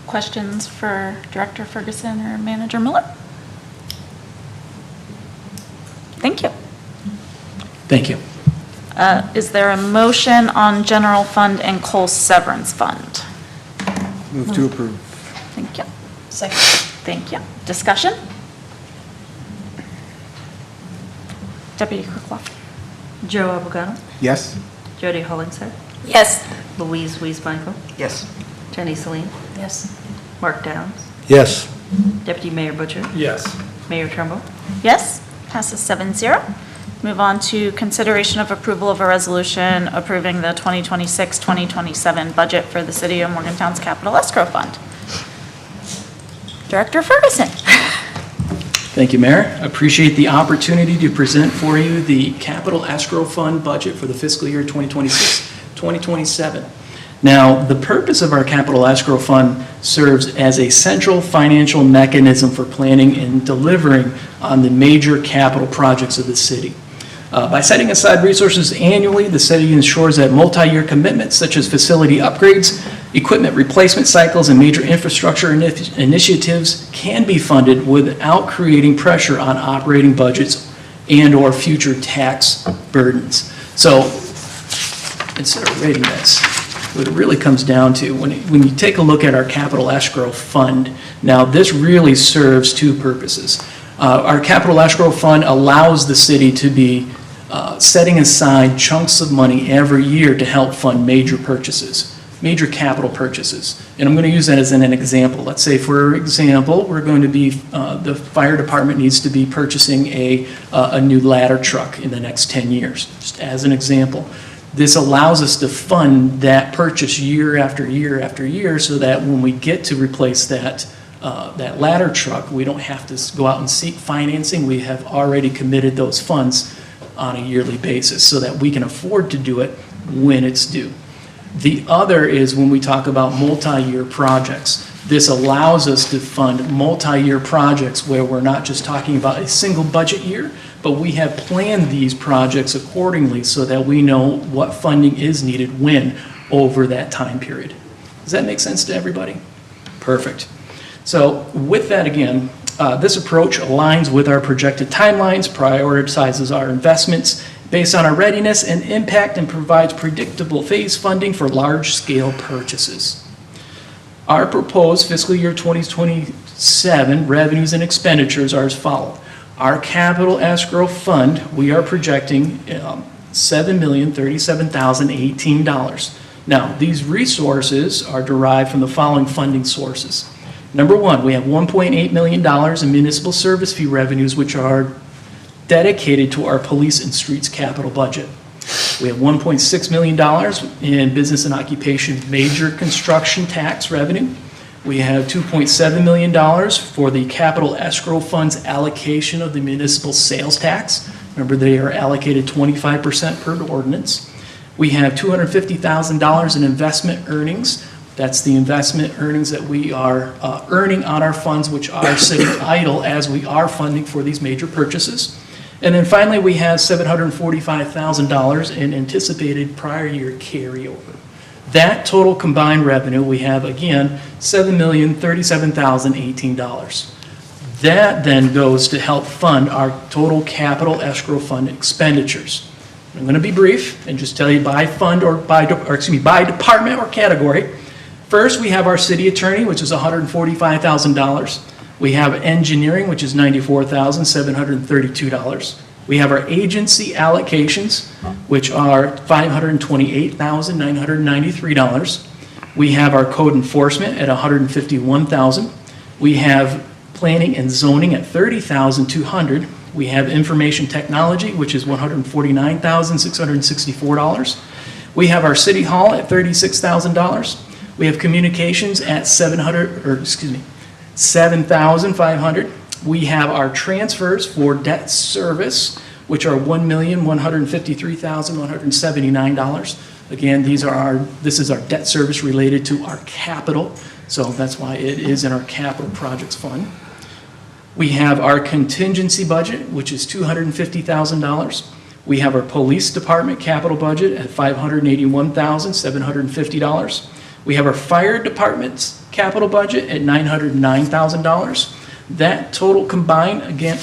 Questions for Director Ferguson or Manager Miller? Thank you. Thank you. Is there a motion on general fund and coal severance fund? Move to approve. Thank you. Second. Thank you. Discussion? Deputy Clerk Lofton. Joe Abogano. Yes? Jody Hollingshead. Yes. Louise Weismichael. Yes. Jenny Celine. Yes. Mark Downs. Yes. Deputy Mayor Butcher. Yes. Mayor Trumbull. Yes, passes 7-0. Move on to consideration of approval of a resolution approving the 2026-2027 budget for the City of Morgantown's Capital Escrow Fund. Director Ferguson. Thank you, Mayor. Appreciate the opportunity to present for you the Capital Escrow Fund budget for the fiscal year 2026-2027. Now, the purpose of our Capital Escrow Fund serves as a central financial mechanism for planning and delivering on the major capital projects of the city. By setting aside resources annually, the city ensures that multi-year commitments such as facility upgrades, equipment replacement cycles, and major infrastructure initiatives can be funded without creating pressure on operating budgets and/or future tax burdens. So, instead of rating this, what it really comes down to, when you take a look at our Capital Escrow Fund, now this really serves 2 purposes. Our Capital Escrow Fund allows the city to be setting aside chunks of money every year to help fund major purchases, major capital purchases. And I'm going to use that as an example. Let's say, for example, we're going to be, the fire department needs to be purchasing a new ladder truck in the next 10 years, just as an example. This allows us to fund that purchase year after year after year, so that when we get to replace that ladder truck, we don't have to go out and seek financing. We have already committed those funds on a yearly basis so that we can afford to do it when it's due. The other is when we talk about multi-year projects. This allows us to fund multi-year projects where we're not just talking about a single budget year, but we have planned these projects accordingly so that we know what funding is needed when over that time period. Does that make sense to everybody? Perfect. So with that, again, this approach aligns with our projected timelines, prioritizes our investments based on our readiness and impact, and provides predictable phase funding for large-scale purchases. Our proposed fiscal year 2027 revenues and expenditures are as follows. Our Capital Escrow Fund, we are projecting $7,037,018. Now, these resources are derived from the following funding sources. Number one, we have $1.8 million in municipal service fee revenues, which are dedicated to our police and streets capital budget. We have $1.6 million in business and occupation major construction tax revenue. We have $2.7 million for the capital escrow funds allocation of the municipal sales tax. Remember, they are allocated 25% per ordinance. We have $250,000 in investment earnings. That's the investment earnings that we are earning on our funds, which are sitting idle as we are funding for these major purchases. And then finally, we have $745,000 in anticipated prior year carryover. That total combined revenue, we have again, $7,037,018. That then goes to help fund our total capital escrow fund expenditures. I'm going to be brief and just tell you by fund by department or category. First, we have our city attorney, which is $145,000. We have engineering, which is $94,732. We have our agency allocations, which are $528,993. We have our code enforcement at $151,000. We have planning and zoning at $30,200. We have information technology, which is $149,664. We have our city hall at $36,000. We have communications at $7,500. We have our transfers for debt service, which are $1,153,179. Again, this is our debt service related to our capital, so that's why it is in our capital projects fund. We have our contingency budget, which is $250,000. We have our police department capital budget at $581,750. We have our fire department's capital budget at $909,000. That total combined, again,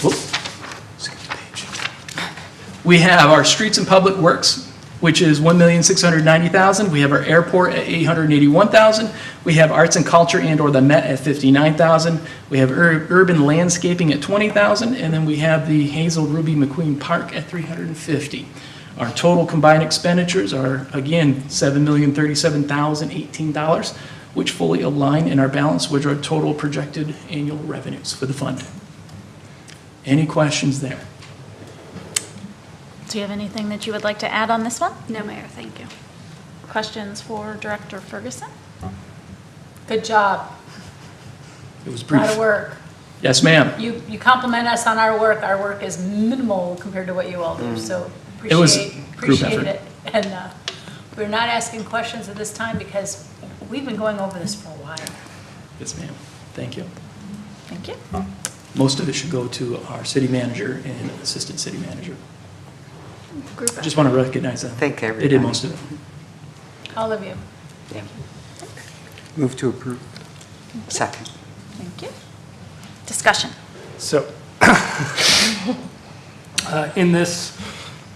we have our streets and public works, which is $1,690,000. We have our airport at $881,000. We have arts and culture and/or the Met at $59,000. We have urban landscaping at $20,000, and then we have the Hazel Ruby McQueen Park at $350,000. Our total combined expenditures are, again, $7,037,018, which fully align in our balance with our total projected annual revenues for the fund. Any questions there? Do you have anything that you would like to add on this one? No, Mayor, thank you. Questions for Director Ferguson? Good job. It was A brief. lot of work. Yes, ma'am. You compliment us on our work. Our work is minimal compared to what you all do, so It was group appreciate effort. it. And we're not asking questions at this time because we've been going over this for a while. Yes, ma'am. Thank you. Thank you. Most of it should go to our city manager and assistant city manager. Group I just want to recognize them. Thank They did everybody. most of it. All of you. Move to approve. Second. Thank you. Discussion. So, in this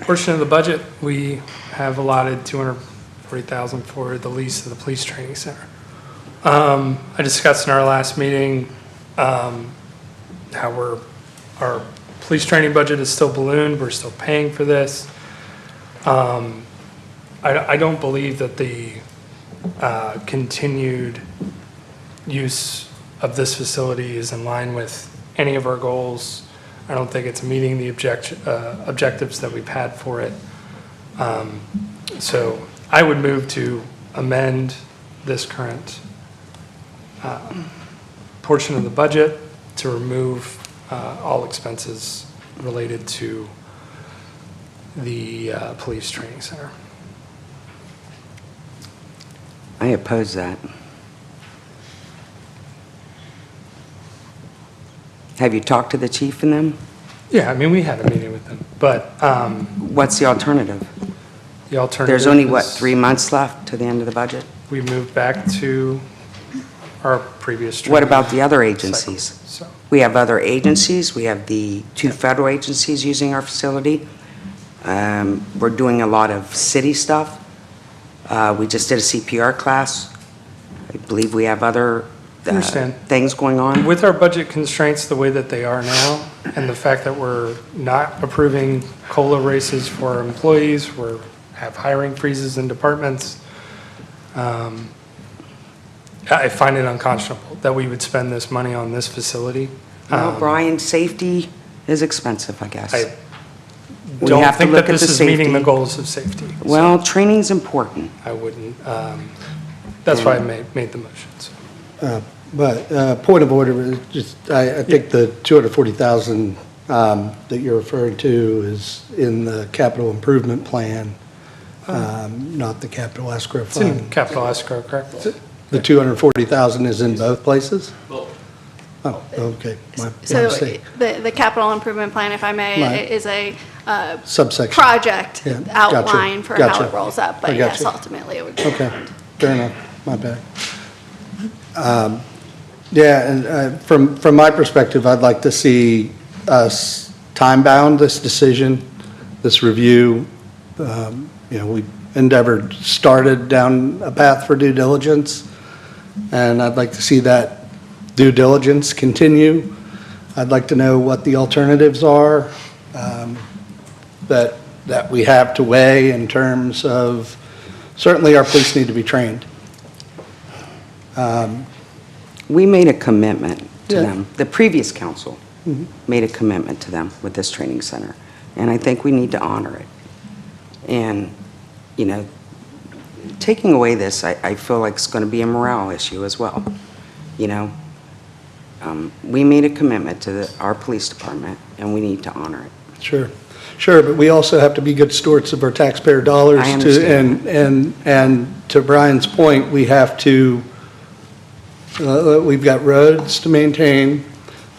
portion of the budget, we have allotted $240,000 for the lease of the police training center. I discussed in our last meeting how our police training budget is still ballooned. We're still paying for this. I don't believe that the continued use of this facility is in line with any of our goals. I don't think it's meeting the objectives that we've had for it. So I would move to amend this current portion of the budget to remove all expenses related to the police training center. I oppose that. Have you talked to the chief and them? Yeah, I mean, we had a meeting with them, but What's the alternative? the alternative There's only, what, is 3 months left to the end of the budget? we moved back to our previous. What training about the other cycle. agencies? So, We have other agencies. We have the 2 federal agencies using our facility. We're doing a lot of city stuff. We just did a CPR class. I believe we have other Understand. things going on. With our budget constraints the way that they are now, and the fact that we're not approving COLA raises for our employees, we have hiring freezes in departments, I find it unconscionable that we would spend this money on this facility. Well, Brian, safety is expensive, I guess. I We don't have to think look that at this the is meeting the safety. goals of safety. so Well, training's important. I wouldn't, that's why I made the motion. so. But point of order, is just, I think the 240,000 that you're referring to is in the capital improvement plan, not the capital escrow It's in fund. capital escrow, correct? The 240,000 is in both places? Oh, okay, my So mistake. the capital improvement plan, if I may, Right. is a Subsection. project Yeah, gotcha, outline for how gotcha. it rolls up. I But yes, gotcha. ultimately, it would be. Okay, fair enough, my bad. Yeah, and from my perspective, I'd like to see us time-bound this decision, this review. We endeavored, started down a path for due diligence, and I'd like to see that due diligence continue. I'd like to know what the alternatives are that we have to weigh in terms of, certainly our police need to be trained. We made a commitment to Yeah. them. The previous council made a commitment to them with this training center, and I think we need to honor it. And, taking away this, I feel like it's going to be a morale issue as well. We made a commitment to our police department, and we need to honor it. Sure, but we also have to be good stewards of our taxpayer dollars. I understand. And to Brian's point, we have to, we've got roads to maintain,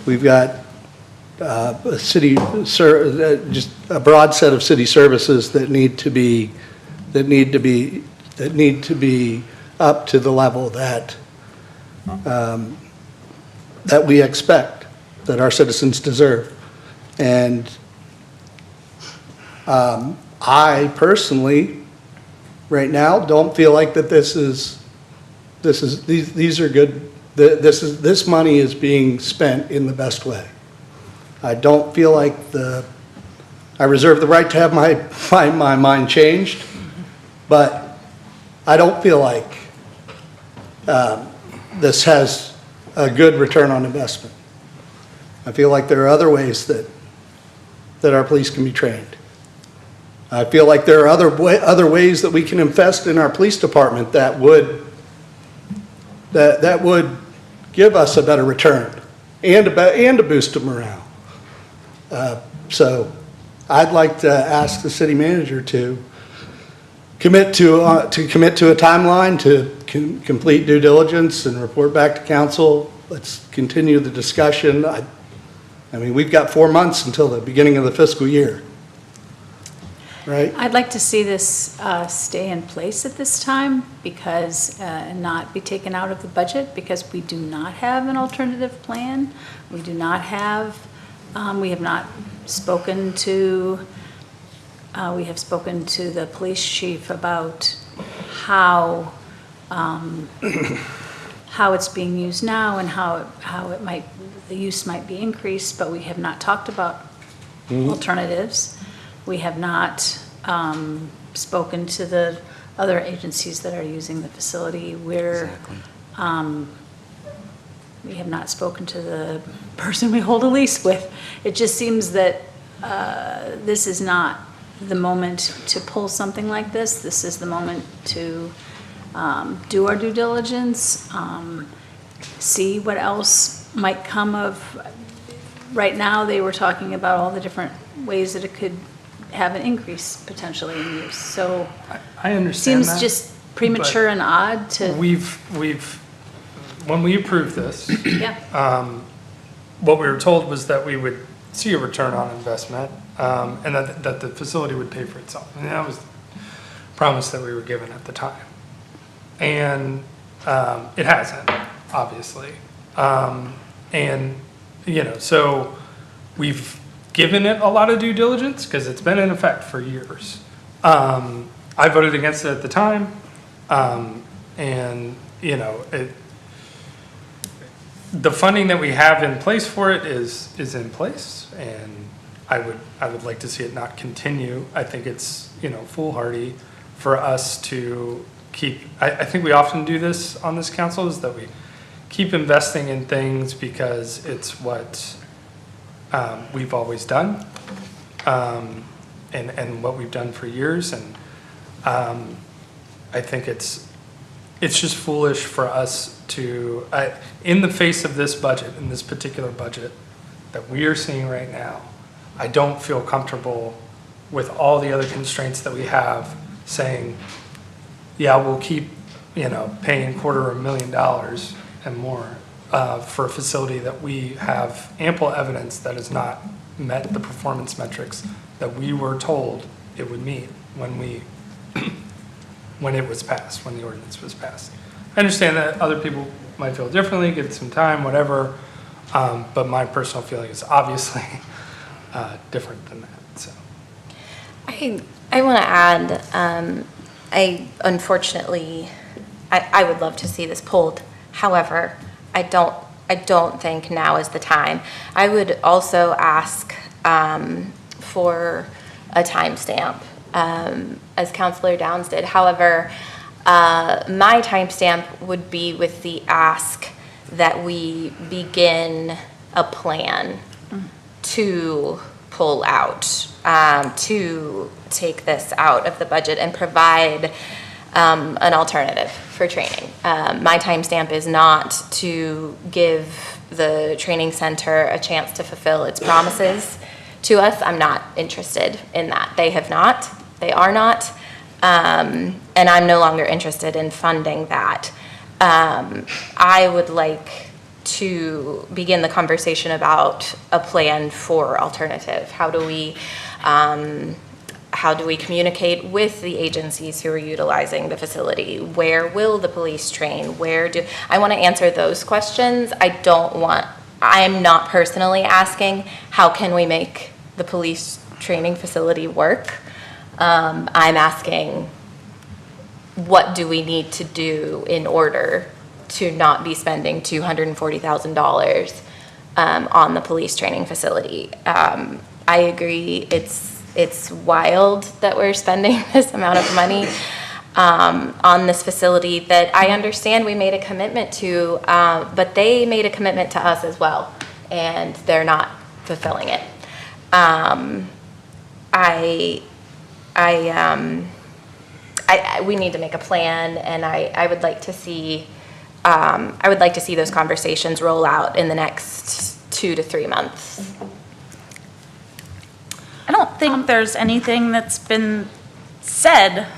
we've got a city, just a broad set of city services that need to be up to the level that we expect, that our citizens deserve. And I personally, right now, don't feel like that these are good, this money is being spent in the best way. I don't feel like I reserve the right to have my mind changed, but I don't feel like this has a good return on investment. I feel like there are other ways that our police can be trained. I feel like there are other ways that we can invest in our police department that would give us a better return and a boost of morale. So I'd like to ask the city manager to commit to a timeline to complete due diligence and report back to council. Let's continue the discussion. I mean, we've got 4 months until the beginning of the fiscal year, right? I'd like to see this stay in place at this time because, and not be taken out of the budget because we do not have an alternative plan. We do not have, we have not spoken to, we have spoken to the police chief about how it's being used now and how it might, the use might be increased, but we have not talked about alternatives. We have not spoken to the other agencies that are using the facility. We have not spoken to the person we hold a lease with. It just seems that this is not the moment to pull something like this. This is the moment to do our due diligence, see what else might come of. Right now, they were talking about all the different ways that it could have an increase potentially in use. So I understand that. seems just premature and odd to, When we approved this, yeah. what we were told was that we would see a return on investment, and that the facility would pay for itself. And that was the promise that we were given at the time. And it hasn't, obviously. So we've given it a lot of due diligence because it's been in effect for years. I voted against it at the time, the funding that we have in place for it is in place, and I would like to see it not continue. I think it's, foolhardy for us to keep, I think we often do this on this council, is that we keep investing in things because it's what we've always done, and what we've done for years, and I think it's just foolish for us to, in the face of this budget, in this particular budget that we are seeing right now, I don't feel comfortable with all the other constraints that we have saying, yeah, we'll keep, paying $250,000 and more for a facility that we have ample evidence that has not met the performance metrics that we were told it would meet when it was passed, when the ordinance was passed. I understand that other people might feel differently, give it some time, whatever, but my personal feeling is obviously different than that, so. I want to add, unfortunately, I would love to see this pulled. However, I don't think now is the time. I would also ask for a timestamp, as Councilor Downs did. However, my timestamp would be with the ask that we begin a plan to pull out, to take this out of the budget and provide an alternative for training. My timestamp is not to give the training center a chance to fulfill its promises to us. I'm not interested in that. They have not. They are not. And I'm no longer interested in funding that. I would like to begin the conversation about a plan for alternative. How do we communicate with the agencies who are utilizing the facility? Where will the police train? I want to answer those questions. I'm not personally asking, how can we make the police training facility work? I'm asking, what do we need to do in order to not be spending $240,000 on the police training facility? I agree, it's wild that we're spending this amount of money on this facility that I understand we made a commitment to, but they made a commitment to us as well, and they're not fulfilling it. We need to make a plan, and I would like to see those conversations roll out in the next 2 to 3 months. I don't think there's anything that's been said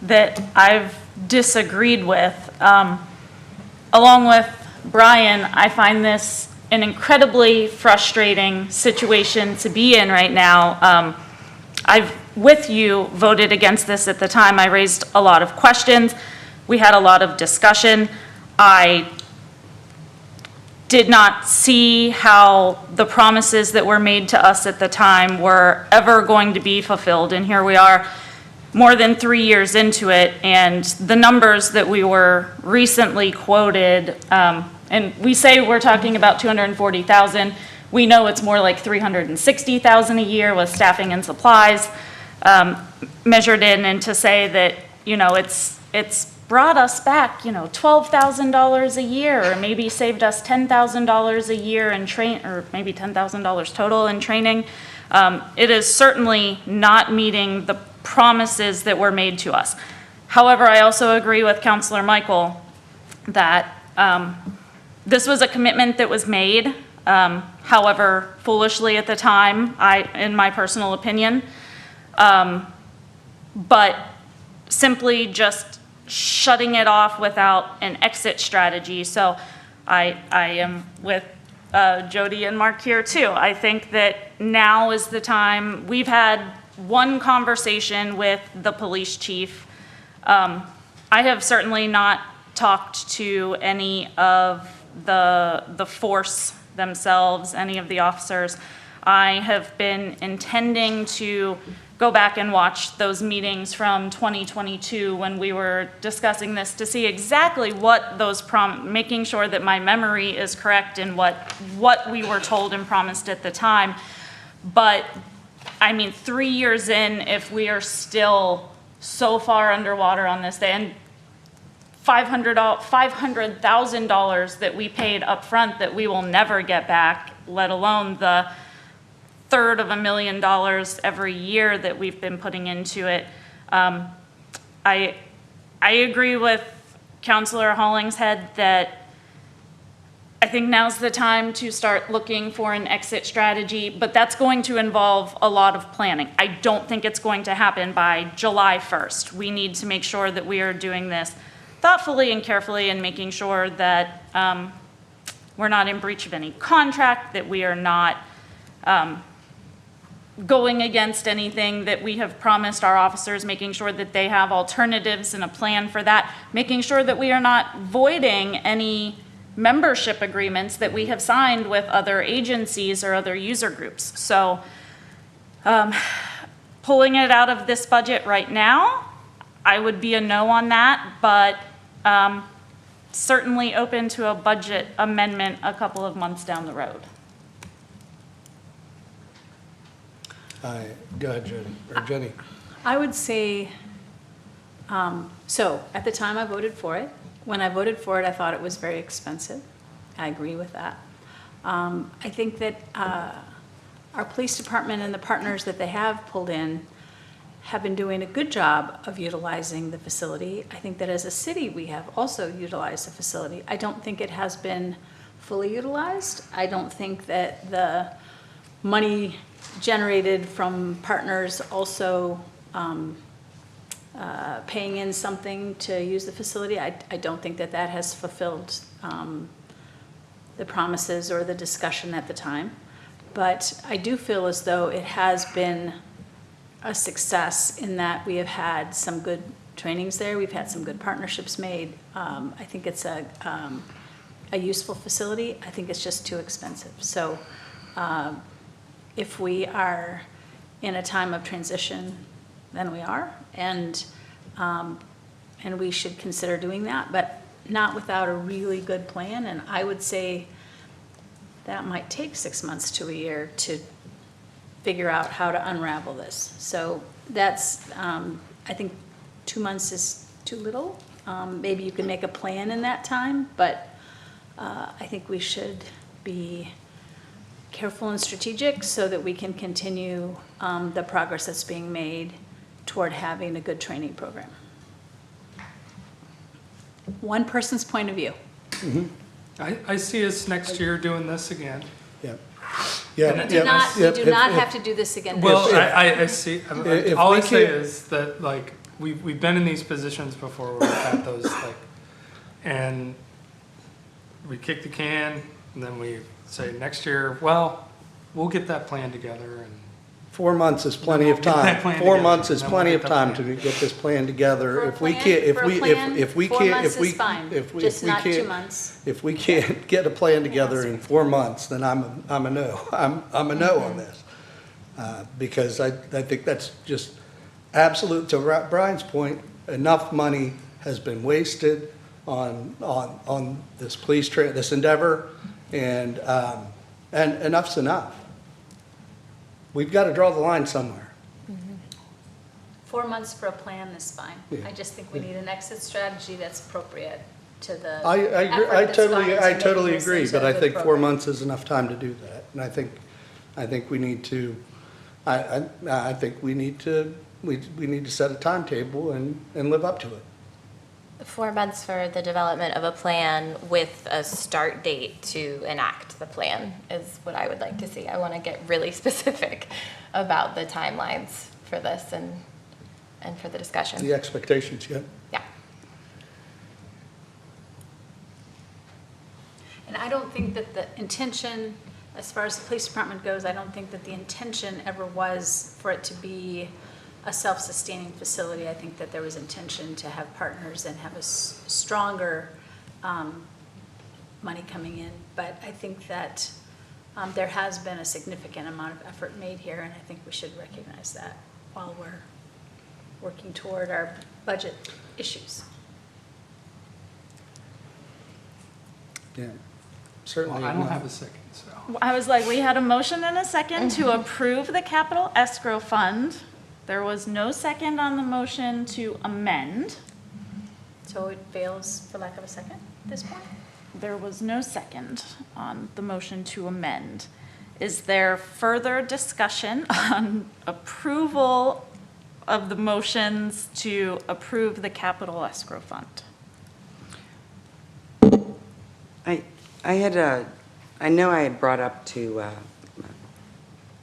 that I've disagreed with. Along with Brian, I find this an incredibly frustrating situation to be in right now. I've, with you, voted against this at the time. I raised a lot of questions. We had a lot of discussion. I did not see how the promises that were made to us at the time were ever going to be fulfilled. And here we are, more than 3 years into it, and the numbers that we were recently quoted, and we say we're talking about 240,000. We know it's more like 360,000 a year with staffing and supplies measured in, and to say that, it's brought us back, $12,000 a year, or maybe saved us $10,000 a year in or maybe $10,000 total in training. It is certainly not meeting the promises that were made to us. However, I also agree with Councilor Michael that this was a commitment that was made, however foolishly at the time, in my personal opinion, but simply just shutting it off without an exit strategy. So I am with Jody and Mark here too. I think that now is the time. We've had one conversation with the police chief. I have certainly not talked to any of the force themselves, any of the officers. I have been intending to go back and watch those meetings from 2022 when we were discussing this to see exactly what those making sure that my memory is correct and what we were told and promised at the time. But I mean, 3 years in, if we are still so far underwater on this, and $500,000 that we paid up front that we will never get back, let alone the $350,000 every year that we've been putting into it. I agree with Councilor Hollingshead that I think now's the time to start looking for an exit strategy, but that's going to involve a lot of planning. I don't think it's going to happen by July 1st. We need to make sure that we are doing this thoughtfully and carefully and making sure that we're not in breach of any contract, that we are not going against anything that we have promised our officers, making sure that they have alternatives and a plan for that, making sure that we are not voiding any membership agreements that we have signed with other agencies or other user groups. So pulling it out of this budget right now, I would be a no on that, but certainly open to a budget amendment a couple of months down the road. Go ahead, Jenny, or Jenny. I would say, so at the time I voted for it. When I voted for it, I thought it was very expensive. I agree with that. I think that our police department and the partners that they have pulled in have been doing a good job of utilizing the facility. I think that as a city, we have also utilized the facility. I don't think it has been fully utilized. I don't think that the money generated from partners also paying in something to use the facility, I don't think that that has fulfilled the promises or the discussion at the time. But I do feel as though it has been a success in that we have had some good trainings there. We've had some good partnerships made. I think it's a useful facility. I think it's just too expensive. So if we are in a time of transition, then we are, and we should consider doing that, but not without a really good plan. And I would say that might take 6 months to a year to figure out how to unravel this. So that's, I think 2 months is too little. Maybe you can make a plan in that time, but I think we should be careful and strategic so that we can continue the progress that's being made toward having a good training program. One person's point of view. I see us next year doing this again. Yeah. We do not have to do this again. Well, I see, all I say can- is that, like, we've been in these positions before where we've had those, like, and we kick the can, and then we say next year, well, we'll get that plan together, and 4 months is plenty of We'll get that time. plan 4 together, months is and then we'll plenty get of that time plan. to get this plan together. For a If we plan- can't, for a plan, if we 4 can't, months if we, is fine, if we, just if we not 2 can't, months. if we can't get a plan together in 4 months, then I'm a no. I'm a no on this. Because I think that's just absolute, to Brian's point, enough money has been wasted on this this endeavor, and enough's enough. We've got to draw the line somewhere. 4 months for a plan is fine. Yeah. I just think we need an exit strategy that's appropriate to the I agree, effort I that's gone totally, into I making totally this agree, into but a I good think 4 program. months is enough time to do that. And I think we need to, I think we need to set a timetable and live up to it. 4 months for the development of a plan with a start date to enact the plan is what I would like to see. I want to get really specific about the timelines for this and for the discussion. The expectations, yeah. Yeah. And I don't think that the intention, as far as the police department goes, I don't think that the intention ever was for it to be a self-sustaining facility. I think that there was intention to have partners and have a stronger money coming in. But I think that there has been a significant amount of effort made here, and I think we should recognize that. while we're working toward our budget issues. Yeah, certainly. Well, I don't have a second, so. I was like, we had a motion and a second to approve the capital escrow fund. There was no second on the motion to amend. So it fails for lack of a second at this point? There was no second on the motion to amend. Is there further discussion on approval of the motions to approve the capital escrow fund? I know I had brought up to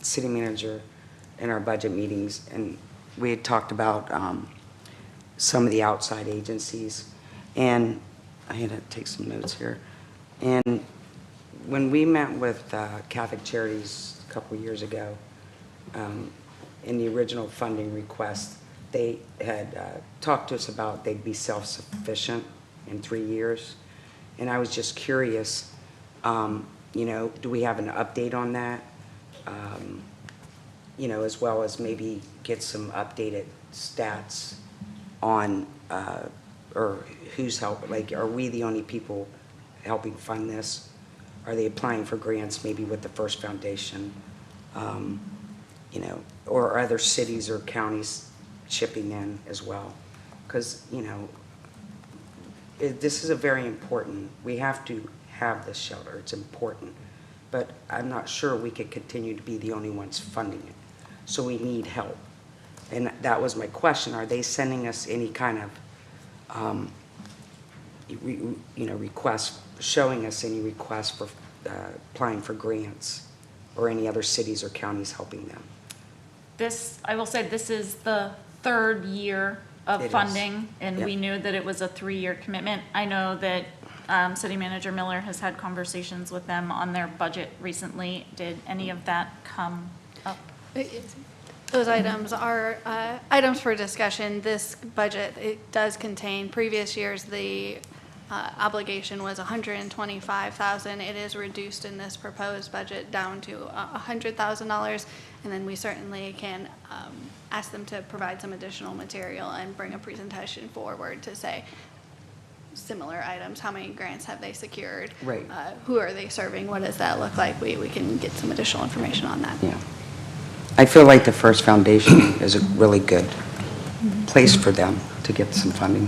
city manager in our budget meetings, and we had talked about some of the outside agencies, and I had to take some notes here. And when we met with Catholic Charities a couple years ago, in the original funding request, they had talked to us about they'd be self-sufficient in 3 years. And I was just curious, you know, do we have an update on that? You know, as well as maybe get some updated stats on, or who's helping, like, are we the only people helping fund this? Are they applying for grants maybe with the First Foundation? You know, or are other cities or counties chipping in as well? Because, you know, this is a very important, we have to have this shelter, it's important. But I'm not sure we could continue to be the only ones funding it. So we need help. And that was my question, are they sending us any kind of, you know, requests, showing us any requests for applying for grants, or any other cities or counties helping them? This, I will say, this is the third year of It is. funding, and Yep. we knew that it was a 3-year commitment. I know that City Manager Miller has had conversations with them on their budget recently. Did any of that come up? Those items are items for discussion. This budget, it does contain, previous years, the obligation was $125,000. It is reduced in this proposed budget down to $100,000. And then we certainly can ask them to provide some additional material and bring a presentation forward to say similar items. How many grants have they secured? Right. Who are they serving? What does that look like? We can get some additional information on that. Yeah. I feel like the First Foundation is a really good place for them to get some funding.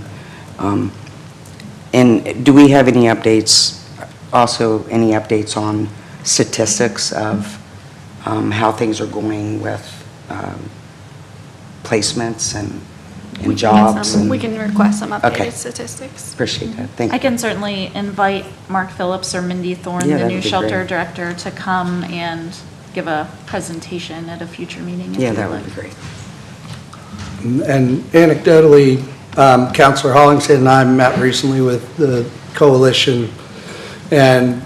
And do we have any updates, also any updates on statistics of how things are going with placements and jobs? We can request some Okay. updated statistics. Appreciate that, thank I you. can certainly invite Mark Phillips or Mindy Thorne, Yeah, the that'd new be shelter great. director, to come and give a presentation at a future meeting. if Yeah, you'd that like. would be great. And anecdotally, Counselor Hollingshead and I met recently with the coalition, and,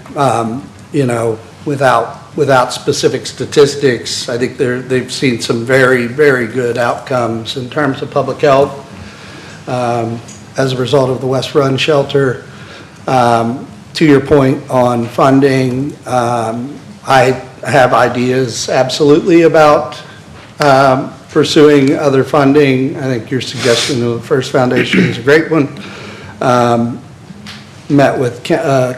you know, without specific statistics, I think they've seen some very, very good outcomes in terms of public health as a result of the West Run shelter. To your point on funding, I have ideas absolutely about pursuing other funding. I think your suggestion of the First Foundation is a great one. Met with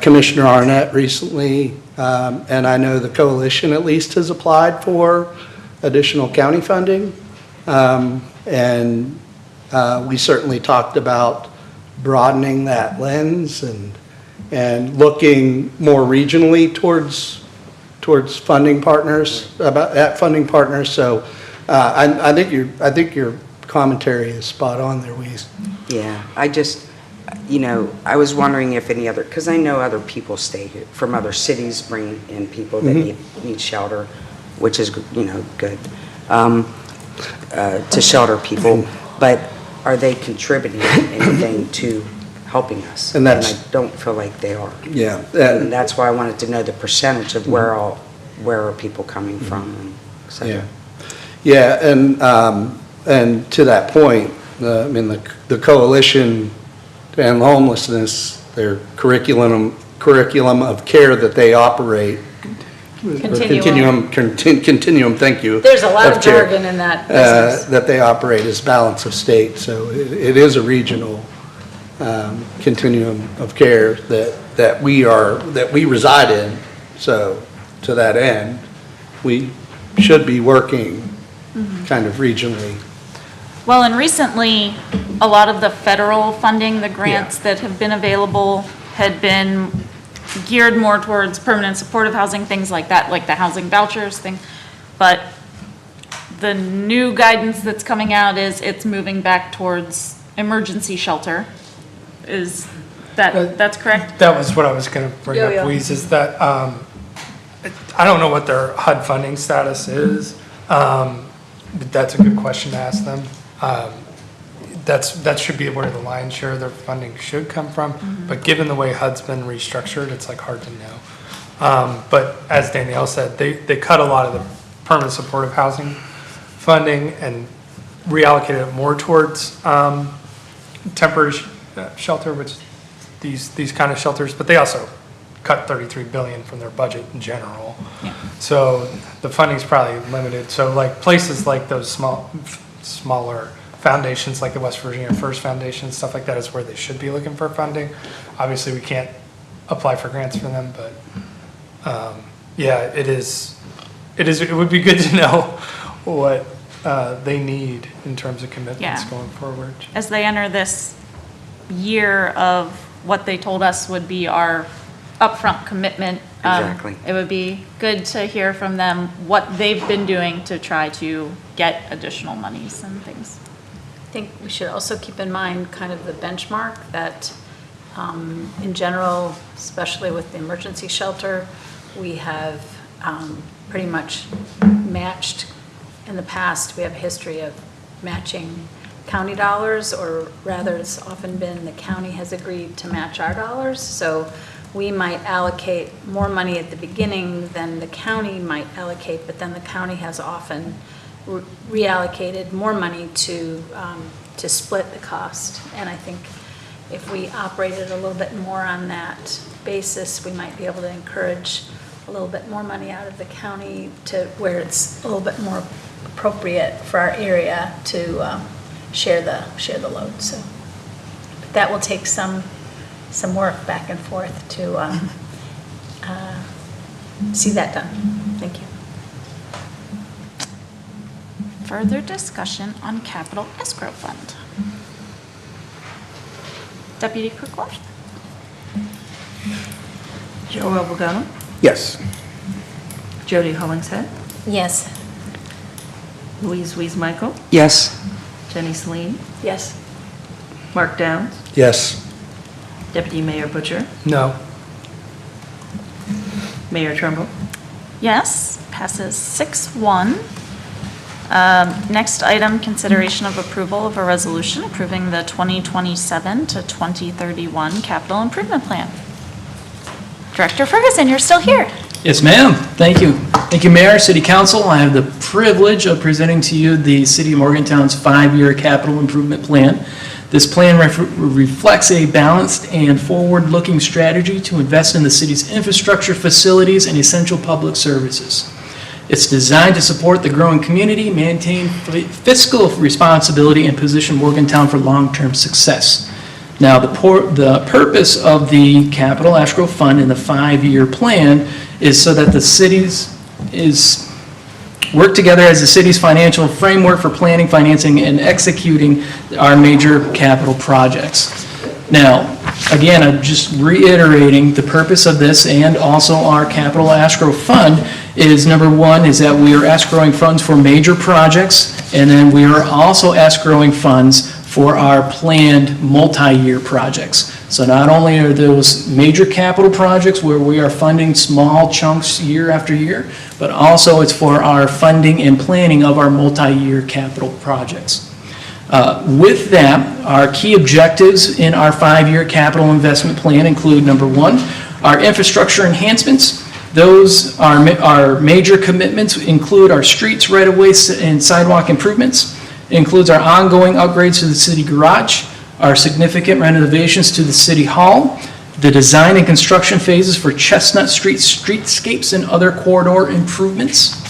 Commissioner Arnett recently, and I know the coalition at least has applied for additional county funding. And we certainly talked about broadening that lens and looking more regionally towards funding partners, funding partners. So I think your commentary is spot on there, Weeze. Yeah, I just, you know, I was wondering if any other, because I know other people stay here, from other cities bring in people that need shelter, which is, you know, good, to shelter people, but are they contributing anything to helping us? And I don't feel like they are. Yeah. And that's why I wanted to know the percentage of where are people coming from, and et cetera. Yeah, and to that point, I mean, the coalition to end homelessness, their curriculum of care that they operate Continuum, thank you. There's a lot of care, jargon in that business. that they operate as balance of state, so it is a regional continuum of care that we reside in. So to that end, we should be working kind of regionally. Well, and recently, a lot of the federal funding, the grants that have been available had been geared more towards permanent supportive housing, things like that, like the housing vouchers thing. But the new guidance that's coming out is it's moving back towards emergency shelter. Is that's correct? That was what I was going to bring Yeah. up, Weeze, is that, I don't know what their HUD funding status is, but that's a good question to ask them. That should be where the lion's share of their funding should come from, but given the way HUD's been restructured, it's like hard to know. But as Danielle said, they cut a lot of the permanent supportive housing funding and reallocated it more towards temporary shelter, which these kind of shelters, but they also cut $33 billion from their budget in general. Yeah. So the funding's probably limited. So like places like those smaller foundations, like the West Virginia First Foundation, stuff like that is where they should be looking for funding. Obviously, we can't apply for grants for them, but yeah, it would be good to know what they need in terms of commitments going forward. As they enter this year of what they told us would be our upfront commitment. Exactly. It would be good to hear from them what they've been doing to try to get additional monies and things. I think we should also keep in mind kind of the benchmark that in general, especially with the emergency shelter, we have pretty much matched in the past. We have a history of matching county dollars, or rather it's often been the county has agreed to match our dollars. So we might allocate more money at the beginning than the county might allocate, but then the county has often reallocated more money to split the cost. And I think if we operated a little bit more on that basis, we might be able to encourage a little bit more money out of the county to where it's a little bit more appropriate for our area to share the load. So but that will take some work back and forth to see that done. Thank you. Further discussion on capital escrow fund. Deputy Clerk Walsh? Joel Bogano, Yes. Jody Hollingshead, Yes. Louise Michael, Yes. Jenny Celine, Yes. Mark Downs, Yes. Deputy Mayor Butcher, No. Mayor Trumbull. Yes, passes 6-1. Next item, consideration of approval of a resolution approving the 2027 to 2031 capital improvement plan. Director Ferguson, you're still here. Yes, ma'am. Thank you. Thank you, Mayor, City Council. I have the privilege of presenting to you the City of Morgantown's 5-year capital improvement plan. This plan reflects a balanced and forward-looking strategy to invest in the city's infrastructure, facilities, and essential public services. It's designed to support the growing community, maintain fiscal responsibility, and position Morgantown for long-term success. Now, the purpose of the capital escrow fund in the 5-year plan is so that the cities work together as the city's financial framework for planning, financing, and executing our major capital projects. Now, again, I'm just reiterating the purpose of this and also our capital escrow fund is, number one, is that we are escrowing funds for major projects, and then we are also escrowing funds for our planned multi-year projects. So not only are those major capital projects where we are funding small chunks year after year, but also it's for our funding and planning of our multi-year capital projects. With that, our key objectives in our 5-year capital investment plan include, number one, our infrastructure enhancements. Those are major commitments include our streets, right-of-way, and sidewalk improvements. It includes our ongoing upgrades to the city garage, our significant renovations to the city hall, the design and construction phases for Chestnut Street streetscapes and other corridor improvements.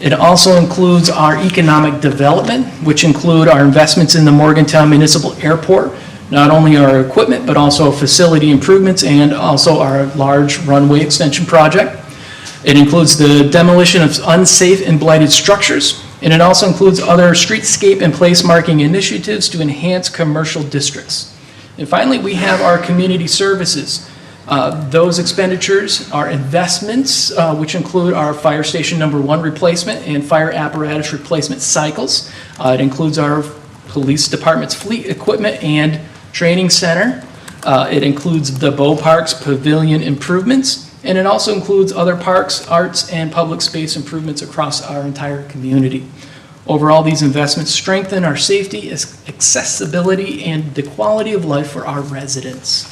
It also includes our economic development, which include our investments in the Morgantown Municipal Airport, not only our equipment, but also facility improvements and also our large runway extension project. It includes the demolition of unsafe and blighted structures, and it also includes other streetscape and place marking initiatives to enhance commercial districts. And finally, we have our community services. Those expenditures are investments, which include our fire station number 1 replacement and fire apparatus replacement cycles. It includes our police department's fleet equipment and training center. It includes the Bow Parks pavilion improvements, and it also includes other parks, arts, and public space improvements across our entire community. Overall, these investments strengthen our safety, accessibility, and the quality of life for our residents.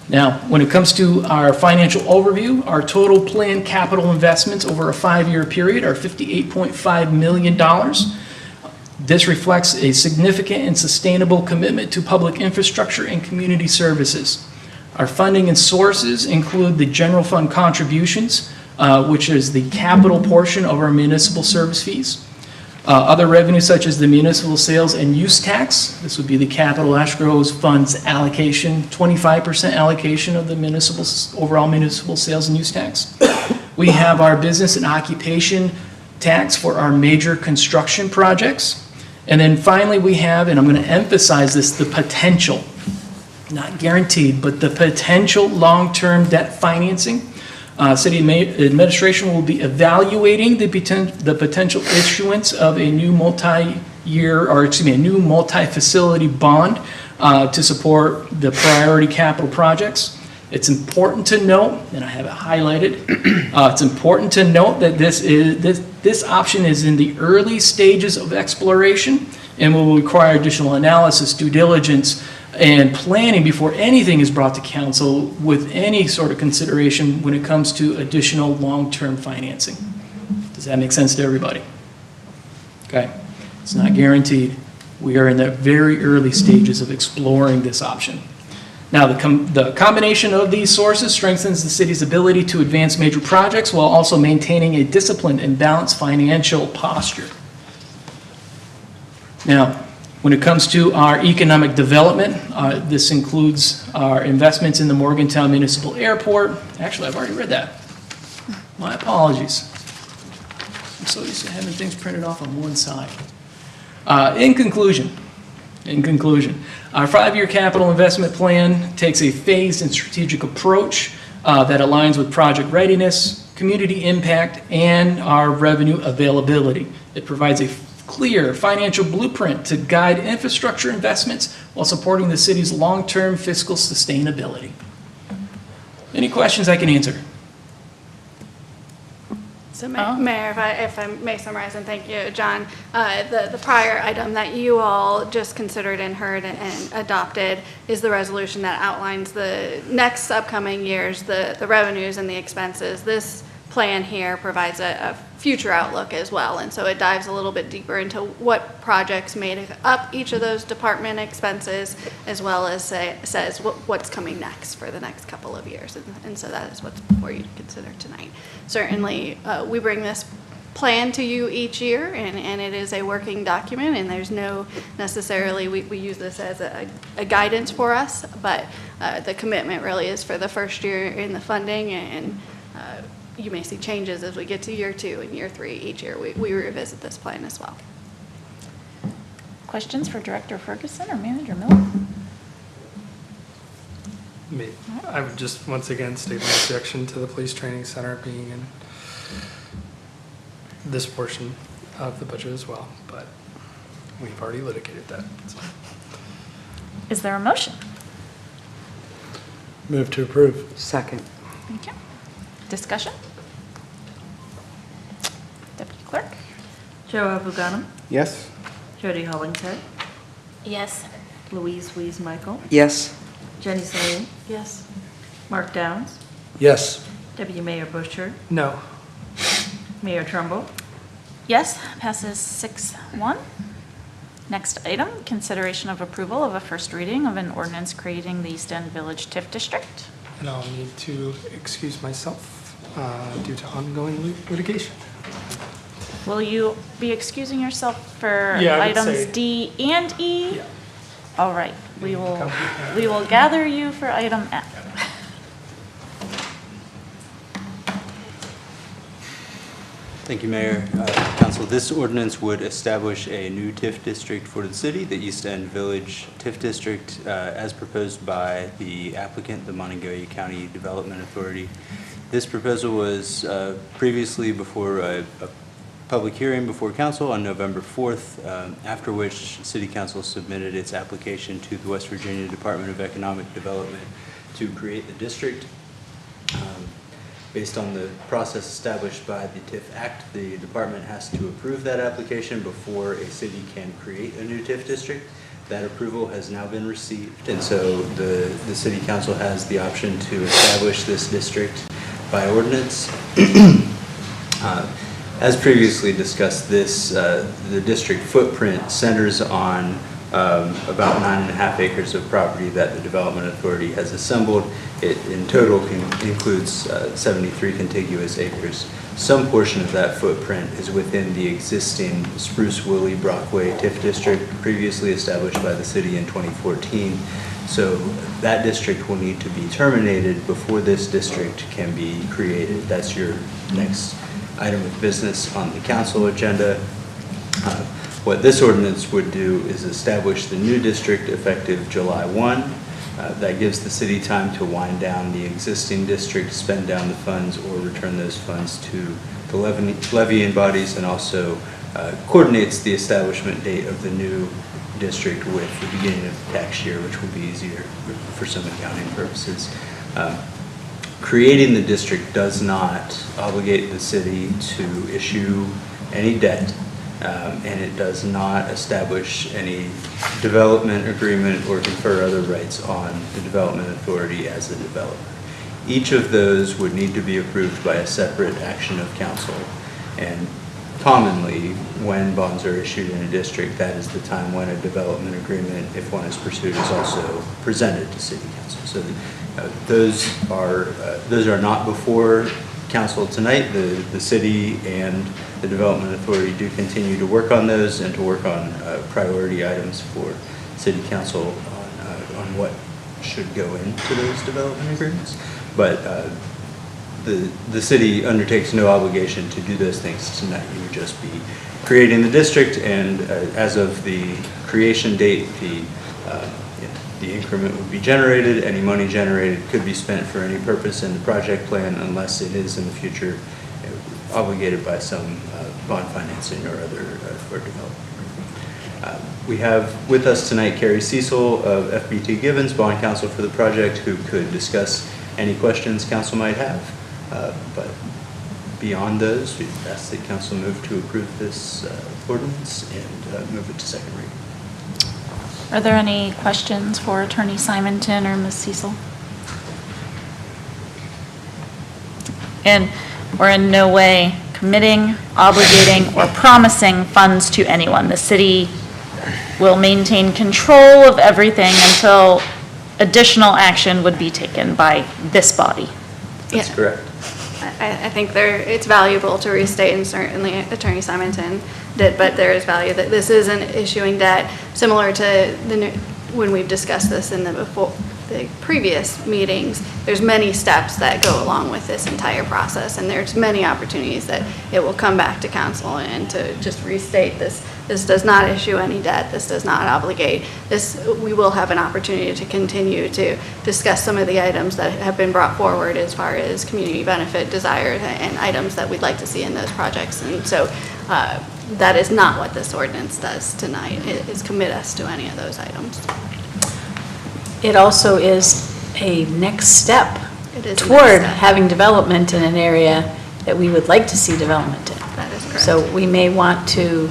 Now, when it comes to our financial overview, our total planned capital investments over a 5-year period are $58.5 million. This reflects a significant and sustainable commitment to public infrastructure and community services. Our funding and sources include the general fund contributions, which is the capital portion of our municipal service fees. Other revenues such as the municipal sales and use tax, this would be the capital escrow funds allocation, 25% allocation of the overall municipal sales and use tax. We have our business and occupation tax for our major construction projects. And then finally we have, and I'm going to emphasize this, the potential, not guaranteed, but the potential long-term debt financing. City administration will be evaluating the potential issuance of a new multi-facility bond to support the priority capital projects. It's important to note, and I have it highlighted, it's important to note that this option is in the early stages of exploration and will require additional analysis, due diligence, and planning before anything is brought to council with any sort of consideration when it comes to additional long-term financing. Does that make sense to everybody? Okay, it's not guaranteed. We are in the very early stages of exploring this option. Now, the combination of these sources strengthens the city's ability to advance major projects while also maintaining a disciplined and balanced financial posture. Now, when it comes to our economic development, this includes our investments in the Morgantown Municipal Airport. Actually, I've already read that. My apologies. I'm so used to having things printed off on one side. In conclusion, our 5-year capital investment plan takes a phased and strategic approach that aligns with project readiness, community impact, and our revenue availability. It provides a clear financial blueprint to guide infrastructure investments while supporting the city's long-term fiscal sustainability. Any questions I can answer? So Mayor, if I may summarize, and thank you, John, the prior item that you all just considered and heard and adopted is the resolution that outlines the next upcoming years, the revenues and the expenses. This plan here provides a future outlook as well, and so it dives a little bit deeper into what projects made up each of those department expenses, as well as says what's coming next for the next couple of years, and so that is what's before you to consider tonight. Certainly, we bring this plan to you each year, and it is a working document, and there's no necessarily, we use this as a guidance for us, but the commitment really is for the first year in the funding, and you may see changes as we get to year 2 and year 3 each year. We revisit this plan as well. Questions for Director Ferguson or Manager Miller? Me. I would just once again state my objection to the police training center being in this portion of the budget as well, but we've already litigated that. So. Is there a motion? Move to approve. Second. Thank you. Discussion? Deputy Clerk? Joe Abuganam, Yes? Jody Hollingshead, Yes. Louise Michael, Yes. Jenny Celine, Yes. Mark Downs, Yes. Deputy Mayor Butcher, No. Mayor Trumbull. Yes, passes 6-1. Next item, consideration of approval of a first reading of an ordinance creating the East End Village TIF District. And I'll need to excuse myself due to ongoing litigation. Will you be excusing yourself for Yeah, I would items say- D and E? Yeah. All right, we will gather you for item F. Thank you, Mayor. Council, this ordinance would establish a new TIF district for the city, the East End Village TIF District, as proposed by the applicant, the Montague County Development Authority. This proposal was previously before a public hearing before council on November 4th, after which City Council submitted its application to the West Virginia Department of Economic Development to create the district. Based on the process established by the TIF Act, the department has to approve that application before a city can create a new TIF district. That approval has now been received, and so the City Council has the option to establish this district by ordinance. As previously discussed, the district footprint centers on about 9.5 acres of property that the Development Authority has assembled. It in total includes 73 contiguous acres. Some portion of that footprint is within the existing Spruce Willie Brockway TIF district previously established by the city in 2014. So that district will need to be terminated before this district can be created. That's your next item of business on the council agenda. What this ordinance would do is establish the new district effective July 1. That gives the city time to wind down the existing district, spend down the funds, or return those funds to the levying bodies, and also coordinates the establishment date of the new district with the beginning of the tax year, which will be easier for some accounting purposes. Creating the district does not obligate the city to issue any debt, and it does not establish any development agreement or confer other rights on the Development Authority as a developer. Each of those would need to be approved by a separate action of council, and commonly, when bonds are issued in a district, that is the time when a development agreement, if one is pursued, is also presented to City Council. So those are not before council tonight. The city and the Development Authority do continue to work on those and to work on priority items for City Council on what should go into those development agreements. But the city undertakes no obligation to do those things tonight. You would just be creating the district, and as of the creation date, the increment would be generated. Any money generated could be spent for any purpose in the project plan, unless it is in the future obligated by some bond financing or other for development. We have with us tonight Carrie Cecil of FBT Givens, bond counsel for the project, who could discuss any questions council might have. But beyond those, we ask that council move to approve this ordinance and move it to second reading. Are there any questions for Attorney Simonton or Ms. Cecil? And we're in no way committing, obligating, or promising funds to anyone. The city will maintain control of everything until additional action would be taken by this body. That's correct. I think it's valuable to restate, and certainly Attorney Simonton did, but there is value that this isn't issuing debt, similar to when we've discussed this in the previous meetings. There's many steps that go along with this entire process, and there's many opportunities that it will come back to council. And to just restate this does not issue any debt. This does not obligate. We will have an opportunity to continue to discuss some of the items that have been brought forward as far as community benefit desires and items that we'd like to see in those projects. And so that is not what this ordinance does tonight, is commit us to any of those items. It also is a next step It is a toward next step. having development in an area that we would like to see development in. That is correct. So we may want to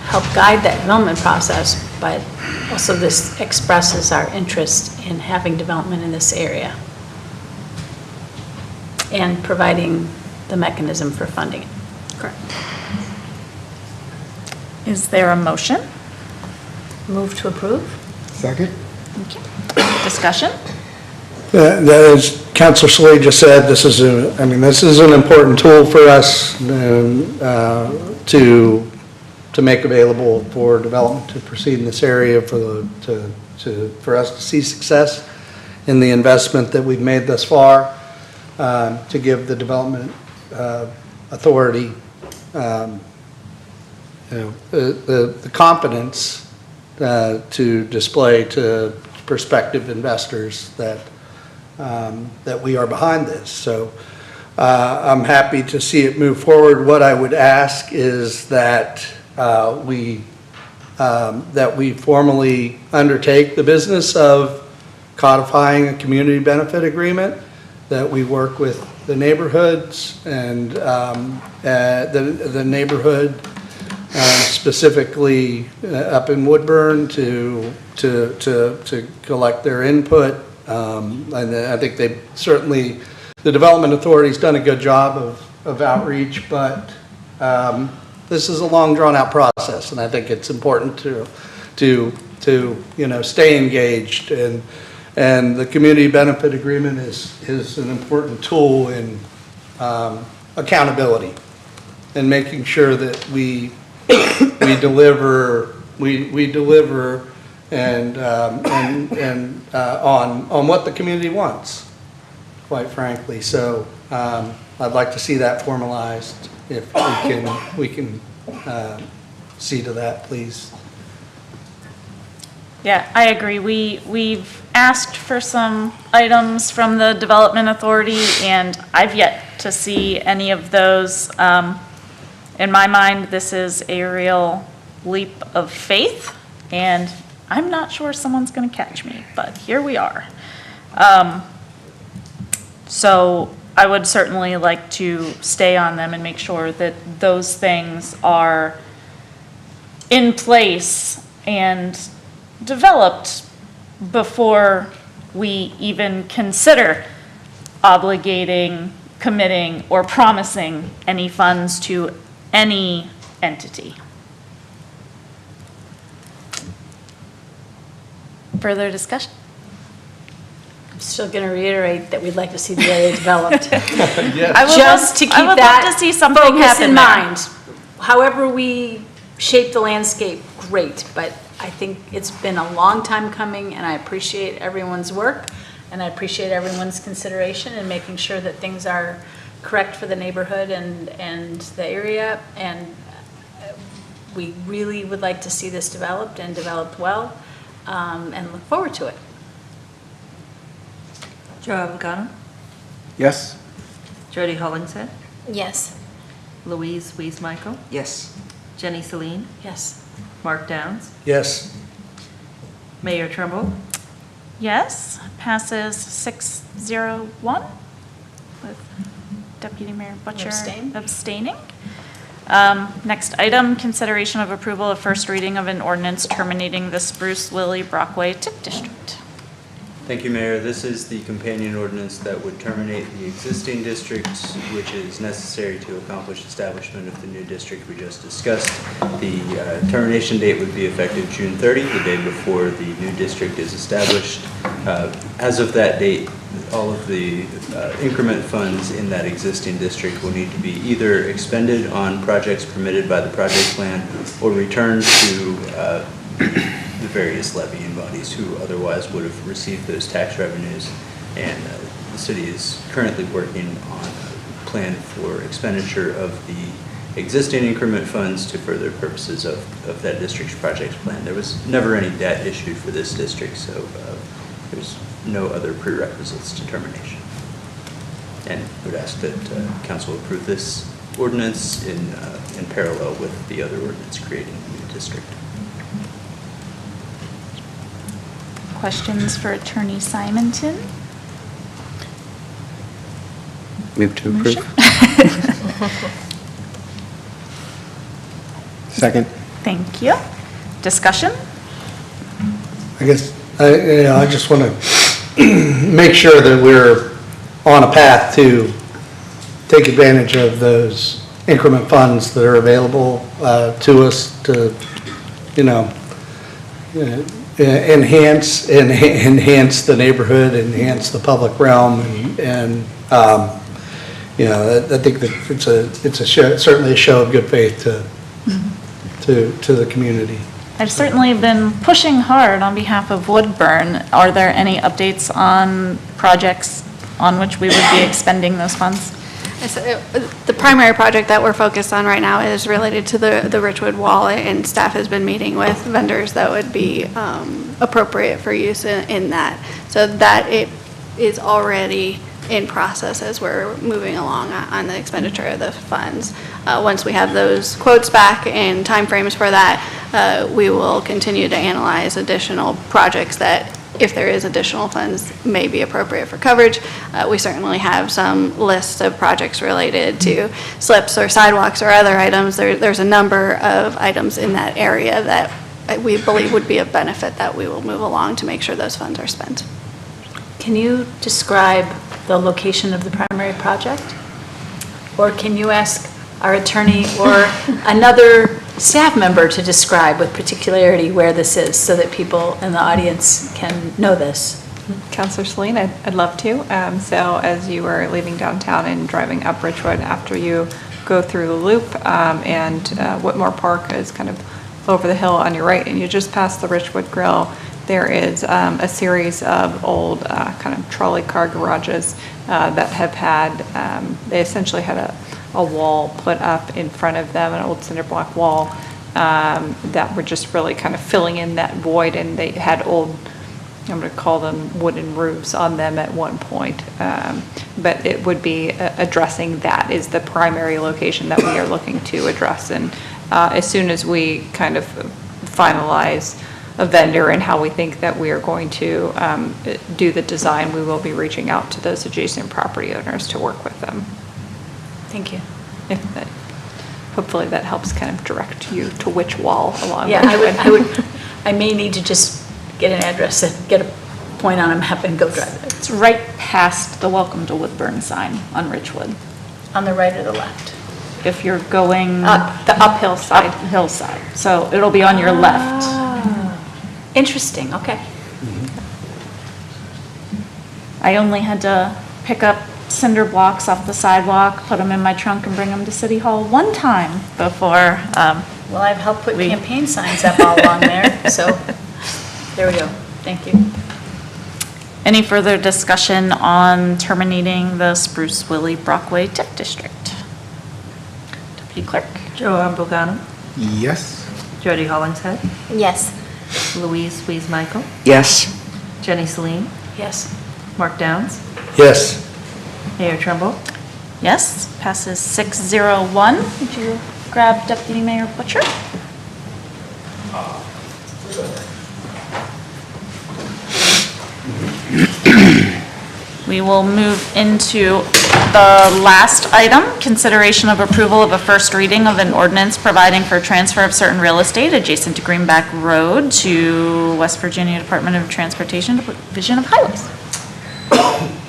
help guide that development process, but also this expresses our interest in having development in this area and providing the mechanism for funding it. Correct. Is there a motion? Move to approve? Second? Discussion? As Councilor Slee just said, this is this is an important tool for us to make available for development to proceed in this area for us to see success in the investment that we've made thus far, to give the development authority the confidence to display to prospective investors that we are behind this. So I'm happy to see it move forward. What I would ask is that we formally undertake the business of codifying a community benefit agreement, that we work with the neighborhoods and the neighborhood specifically up in Woodburn to collect their input. And I think they certainly, the Development Authority's done a good job of outreach, but this is a long drawn-out process, and I think it's important to stay engaged, and the community benefit agreement is an important tool in accountability and making sure that we deliver and on what the community wants, quite frankly. So I'd like to see that formalized. If we can see to that, please. Yeah, I agree. We've asked for some items from the Development Authority, and I've yet to see any of those. In my mind, this is a real leap of faith, and I'm not sure someone's going to catch me, but here we are. So I would certainly like to stay on them and make sure that those things are in place and developed before we even consider obligating, committing, or promising any funds to any entity. Further discussion? I'm still going to reiterate that we'd like to see the area developed. I would Just to keep I would that love to see something focus happen in there. mind. However we shape the landscape, great, but I think it's been a long time coming, and I appreciate everyone's work, and I appreciate everyone's consideration in making sure that things are correct for the neighborhood and the area, and we really would like to see this developed and developed well, and look forward to it. Joe Avogano, Yes? Jody Hollingshead, Yes. Louise Michael, Yes. Jenny Celine, Yes. Mark Downs, Yes. Mayor Trumbull, Yes, passes 601 with Deputy Mayor Butcher abstaining. Next item, consideration of approval of first reading of an ordinance terminating the Spruce Lily Brockway TIP district. Thank you, Mayor. This is the companion ordinance that would terminate the existing district, which is necessary to accomplish establishment of the new district we just discussed. The termination date would be effective June 30, the day before the new district is established. As of that date, all of the increment funds in that existing district will need to be either expended on projects permitted by the project plan or returned to the various levying bodies who otherwise would have received those tax revenues. And the city is currently working on a plan for expenditure of the existing increment funds to further purposes of that district's project plan. There was never any debt issued for this district, so there's no other prerequisites to termination. And would ask that council approve this ordinance in parallel with the other ordinance creating the new district. Questions for Attorney Simonton? Move to approve. Second. Thank you. Discussion? I guess, I just want to make sure that we're on a path to take advantage of those increment funds that are available to us to, you know, enhance the neighborhood, enhance the public realm, and you know, I think that it's a show, certainly a show of good faith to the community. I've certainly been pushing hard on behalf of Woodburn. Are there any updates on projects on which we would be expending those funds? The primary project that we're focused on right now is related to the Richwood Wall, and staff has been meeting with vendors that would be appropriate for use in that. So that it is already in process as we're moving along on the expenditure of the funds. Once we have those quotes back and timeframes for that, we will continue to analyze additional projects that, if there is additional funds, may be appropriate for coverage. We certainly have some lists of projects related to slips or sidewalks or other items. There's a number of items in that area that we believe would be of benefit that we will move along to make sure those funds are spent. Can you describe the location of the primary project? Or can you ask our attorney or another staff member to describe with particularity where this is so that people in the audience can know this? Councilor Celine, I'd love to. So as you were leaving downtown and driving up Richwood, after you go through the loop and Whitmore Park is kind of over the hill on your right, and you just pass the Richwood Grill, there is a series of old kind of trolley car garages that have had, they essentially had a wall put up in front of them, an old cinder block wall that were just really kind of filling in that void, and they had old, I'm going to call them wooden roofs on them at one point. But it would be addressing that is the primary location that we are looking to address. And as soon as we kind of finalize a vendor and how we think that we are going to do the design, we will be reaching out to those adjacent property owners to work with them. Thank you. Hopefully that helps kind of direct you to which wall along. Yeah, I may need to just get an address and get a point on a map and go drive it. It's right past the Welcome to Woodburn sign on Richwood. On the right or the left? If you're going the uphill side. Uphill side. So it'll be on your left. Interesting, okay. I only had to pick up cinder blocks off the sidewalk, put them in my trunk, and bring them to City Hall one time before. Well, I've helped put campaign signs up all along there, so there we go. Thank you. Any further discussion on terminating the Spruce Willie Brockway TIF district? Deputy Clerk. Joe Ambogano, Yes. Jody Hollingshead, Yes. Louise Michael, Yes. Jenny Celine, Yes. Mark Downs, Yes. Mayor Trumbull. Yes, passes 601. Would you grab Deputy Mayor Butcher? We will move into the last item, consideration of approval of a first reading of an ordinance providing for transfer of certain real estate adjacent to Greenback Road to West Virginia Department of Transportation Division of Highways.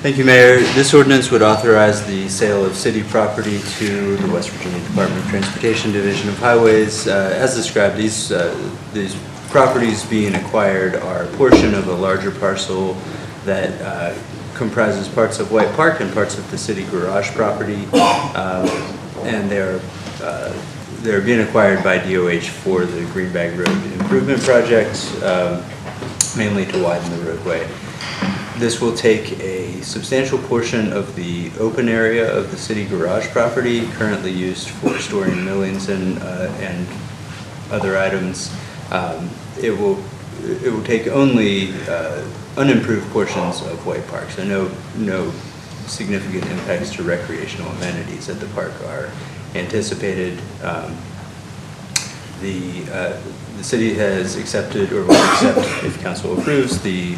Thank you, Mayor. This ordinance would authorize the sale of city property to the West Virginia Department of Transportation Division of Highways. As described, these properties being acquired are a portion of a larger parcel that comprises parts of White Park and parts of the city garage property, and they're being acquired by DOH for the Greenback Road Improvement Project, mainly to widen the roadway. This will take a substantial portion of the open area of the city garage property, currently used for storing millings and other items. It will take only unimproved portions of White Park, so no significant impacts to recreational amenities at the park are anticipated. The city has accepted, or will accept, if council approves, the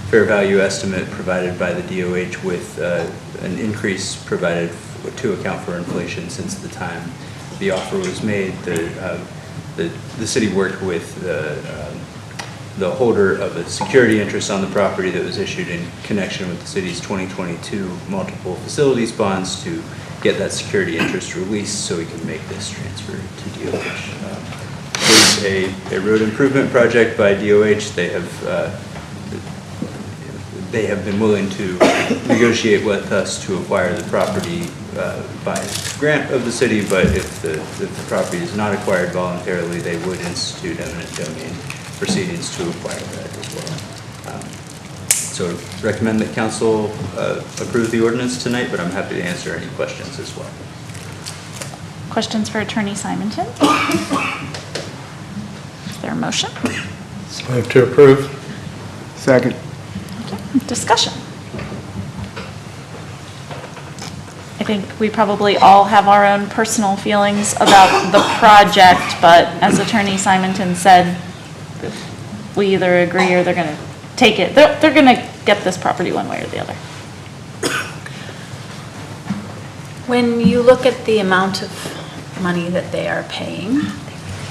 fair value estimate provided by the DOH with an increase provided to account for inflation since the time the offer was made. The city worked with the holder of a security interest on the property that was issued in connection with the city's 2022 multiple facilities bonds to get that security interest released so we can make this transfer to DOH. It's a road improvement project by DOH. They have been willing to negotiate with us to acquire the property by grant of the city, but if the property is not acquired voluntarily, they would institute eminent domain proceedings to acquire that as well. So recommend that council approve the ordinance tonight, but I'm happy to answer any questions as well. Questions for Attorney Simonton? Is there a motion? Move to approve. Second. Discussion. I think we probably all have our own personal feelings about the project, but as Attorney Simonton said, we either agree or they're going to take it. They're going to get this property one way or the other. When you look at the amount of money that they are paying,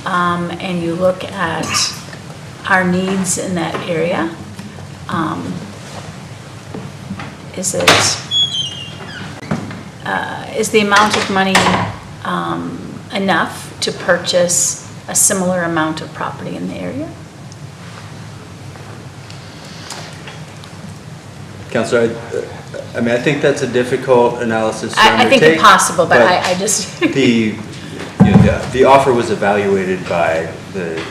and you look at our needs in that area, is the amount of money enough to purchase a similar amount of property in the area? Councilor, I mean, I think that's a difficult analysis to I undertake. think impossible, but I just... The offer was evaluated by the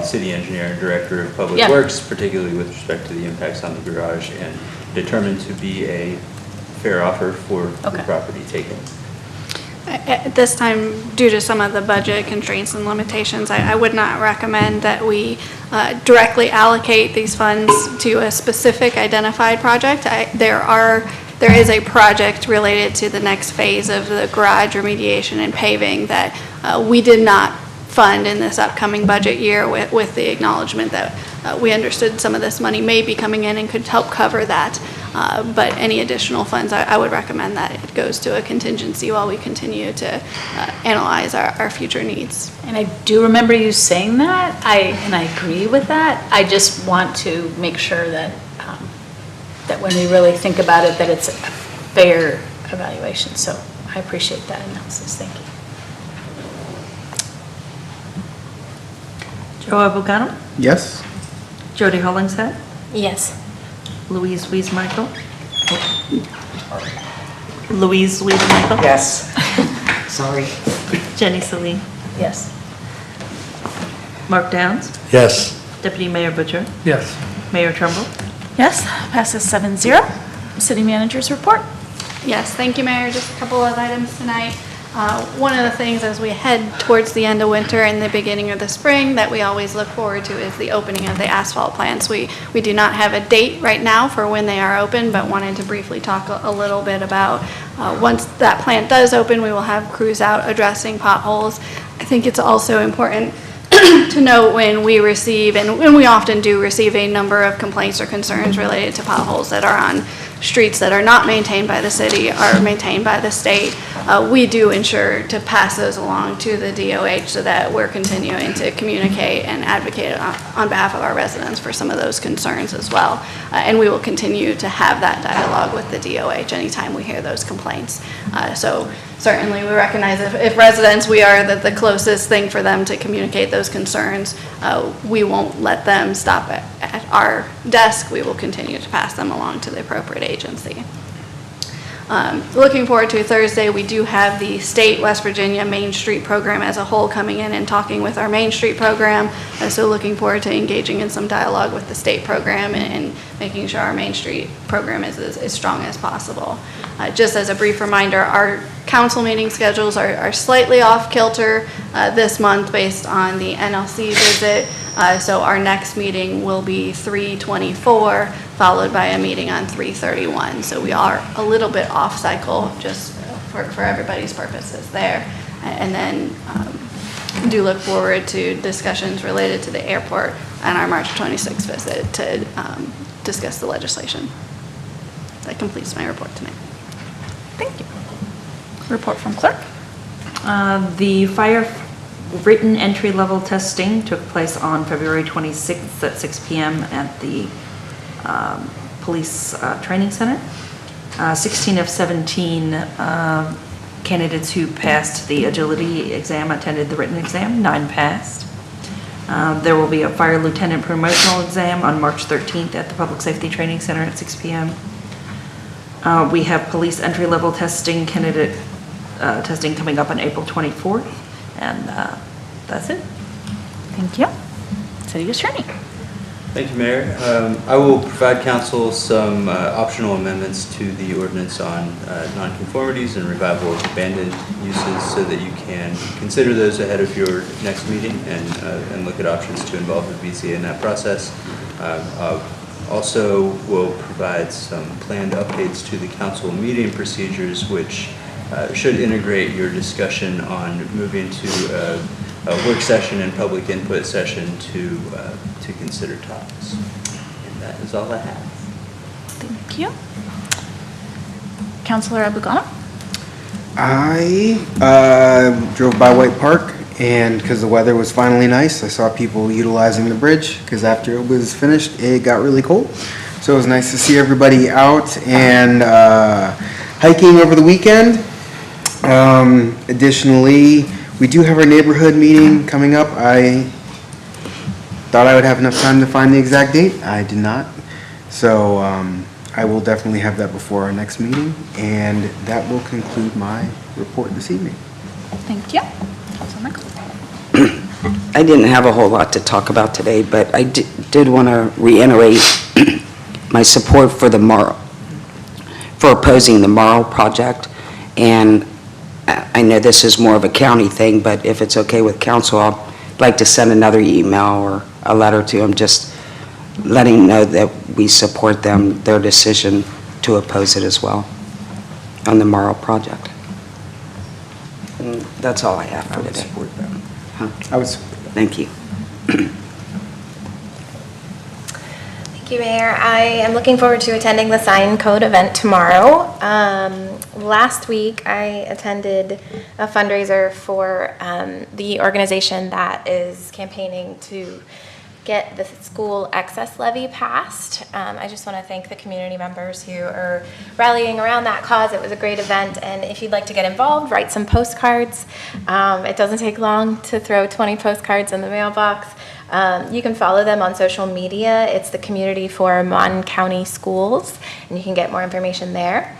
city engineer and director of public works, particularly with respect to the impacts on the garage, and determined to be a fair offer for the property taken. At this time, due to some of the budget constraints and limitations, I would not recommend that we directly allocate these funds to a specific identified project. There is a project related to the next phase of the garage remediation and paving that we did not fund in this upcoming budget year with the acknowledgement that we understood some of this money may be coming in and could help cover that. But any additional funds, I would recommend that it goes to a contingency while we continue to analyze our future needs. And I do remember you saying that, and I agree with that. I just want to make sure that that when we really think about it, that it's a fair evaluation. So I appreciate that analysis. Thank you. Joe Abogano? Yes. Jody Hollingshead? Yes. Louise Michael? Louise Michael? Yes. Sorry. Jenny Celine? Yes. Mark Downs? Yes. Deputy Mayor Butcher? Yes. Mayor Trumbull? Yes, passes 7-0. City Manager's report. Yes, thank you, Mayor. Just a couple of items tonight. One of the things as we head towards the end of winter and the beginning of the spring that we always look forward to is the opening of the asphalt plants. We do not have a date right now for when they are open, but wanted to briefly talk a little bit about once that plant does open, we will have crews out addressing potholes. I think it's also important to note when we receive, and when we often do receive, a number of complaints or concerns related to potholes that are on streets that are not maintained by the city, are maintained by the state. We do ensure to pass those along to the DOH so that we're continuing to communicate and advocate on behalf of our residents for some of those concerns as well. And we will continue to have that dialogue with the DOH anytime we hear those complaints. So certainly we recognize if residents, we are the closest thing for them to communicate those concerns. We won't let them stop at our desk. We will continue to pass them along to the appropriate agency. Looking forward to Thursday, we do have the state West Virginia Main Street program as a whole coming in and talking with our Main Street program. So looking forward to engaging in some dialogue with the state program and making sure our Main Street program is as strong as possible. Just as a brief reminder, our council meeting schedules are slightly off kilter this month based on the NLC visit. So our next meeting will be 3/24, followed by a meeting on 3/31. So we are a little bit off cycle just for everybody's purposes there. And then do look forward to discussions related to the airport and our March 26th visit to discuss the legislation. That completes my report tonight. Thank you. Report from clerk. The fire written entry-level testing took place on February 26th at 6 p.m. at the police training center. 16 of 17 candidates who passed the agility exam attended the written exam, 9 passed. There will be a fire lieutenant promotional exam on March 13th at the Public Safety Training Center at 6 p.m. We have police entry-level testing candidate testing coming up on April 24th, and that's it. Thank you. City Attorney. Thank you, Mayor. I will provide council some optional amendments to the ordinance on nonconformities and revival of abandoned uses so that you can consider those ahead of your next meeting and look at options to involve the BZA in that process. Also, will provide some planned updates to the council meeting procedures, which should integrate your discussion on moving to a work session and public input session to consider topics. And that is all I have. Thank you. Councilor Abugana? I drove by White Park, and because the weather was finally nice, I saw people utilizing the bridge, because after it was finished, it got really cold. So it was nice to see everybody out and hiking over the weekend. Additionally, we do have our neighborhood meeting coming up. I thought I would have enough time to find the exact date. I did not. So I will definitely have that before our next meeting, and that will conclude my report this evening. Thank you. Councilor Michael? I didn't have a whole lot to talk about today, but I did want to reiterate my support for for opposing the Morrow project. And I know this is more of a county thing, but if it's okay with council, I'd like to send another email or a letter to them, just letting them know that we support them, their decision to oppose it as well on the Morrow project. And that's all I have for today. I would support that. Huh? I would support that. Thank you. Thank you, Mayor. I am looking forward to attending the Sign Code event tomorrow. Last week, I attended a fundraiser for the organization that is campaigning to get the school excess levy passed. I just want to thank the community members who are rallying around that cause. It was a great event, and if you'd like to get involved, write some postcards. It doesn't take long to throw 20 postcards in the mailbox. You can follow them on social media. It's the Community for Mon County Schools, and you can get more information there.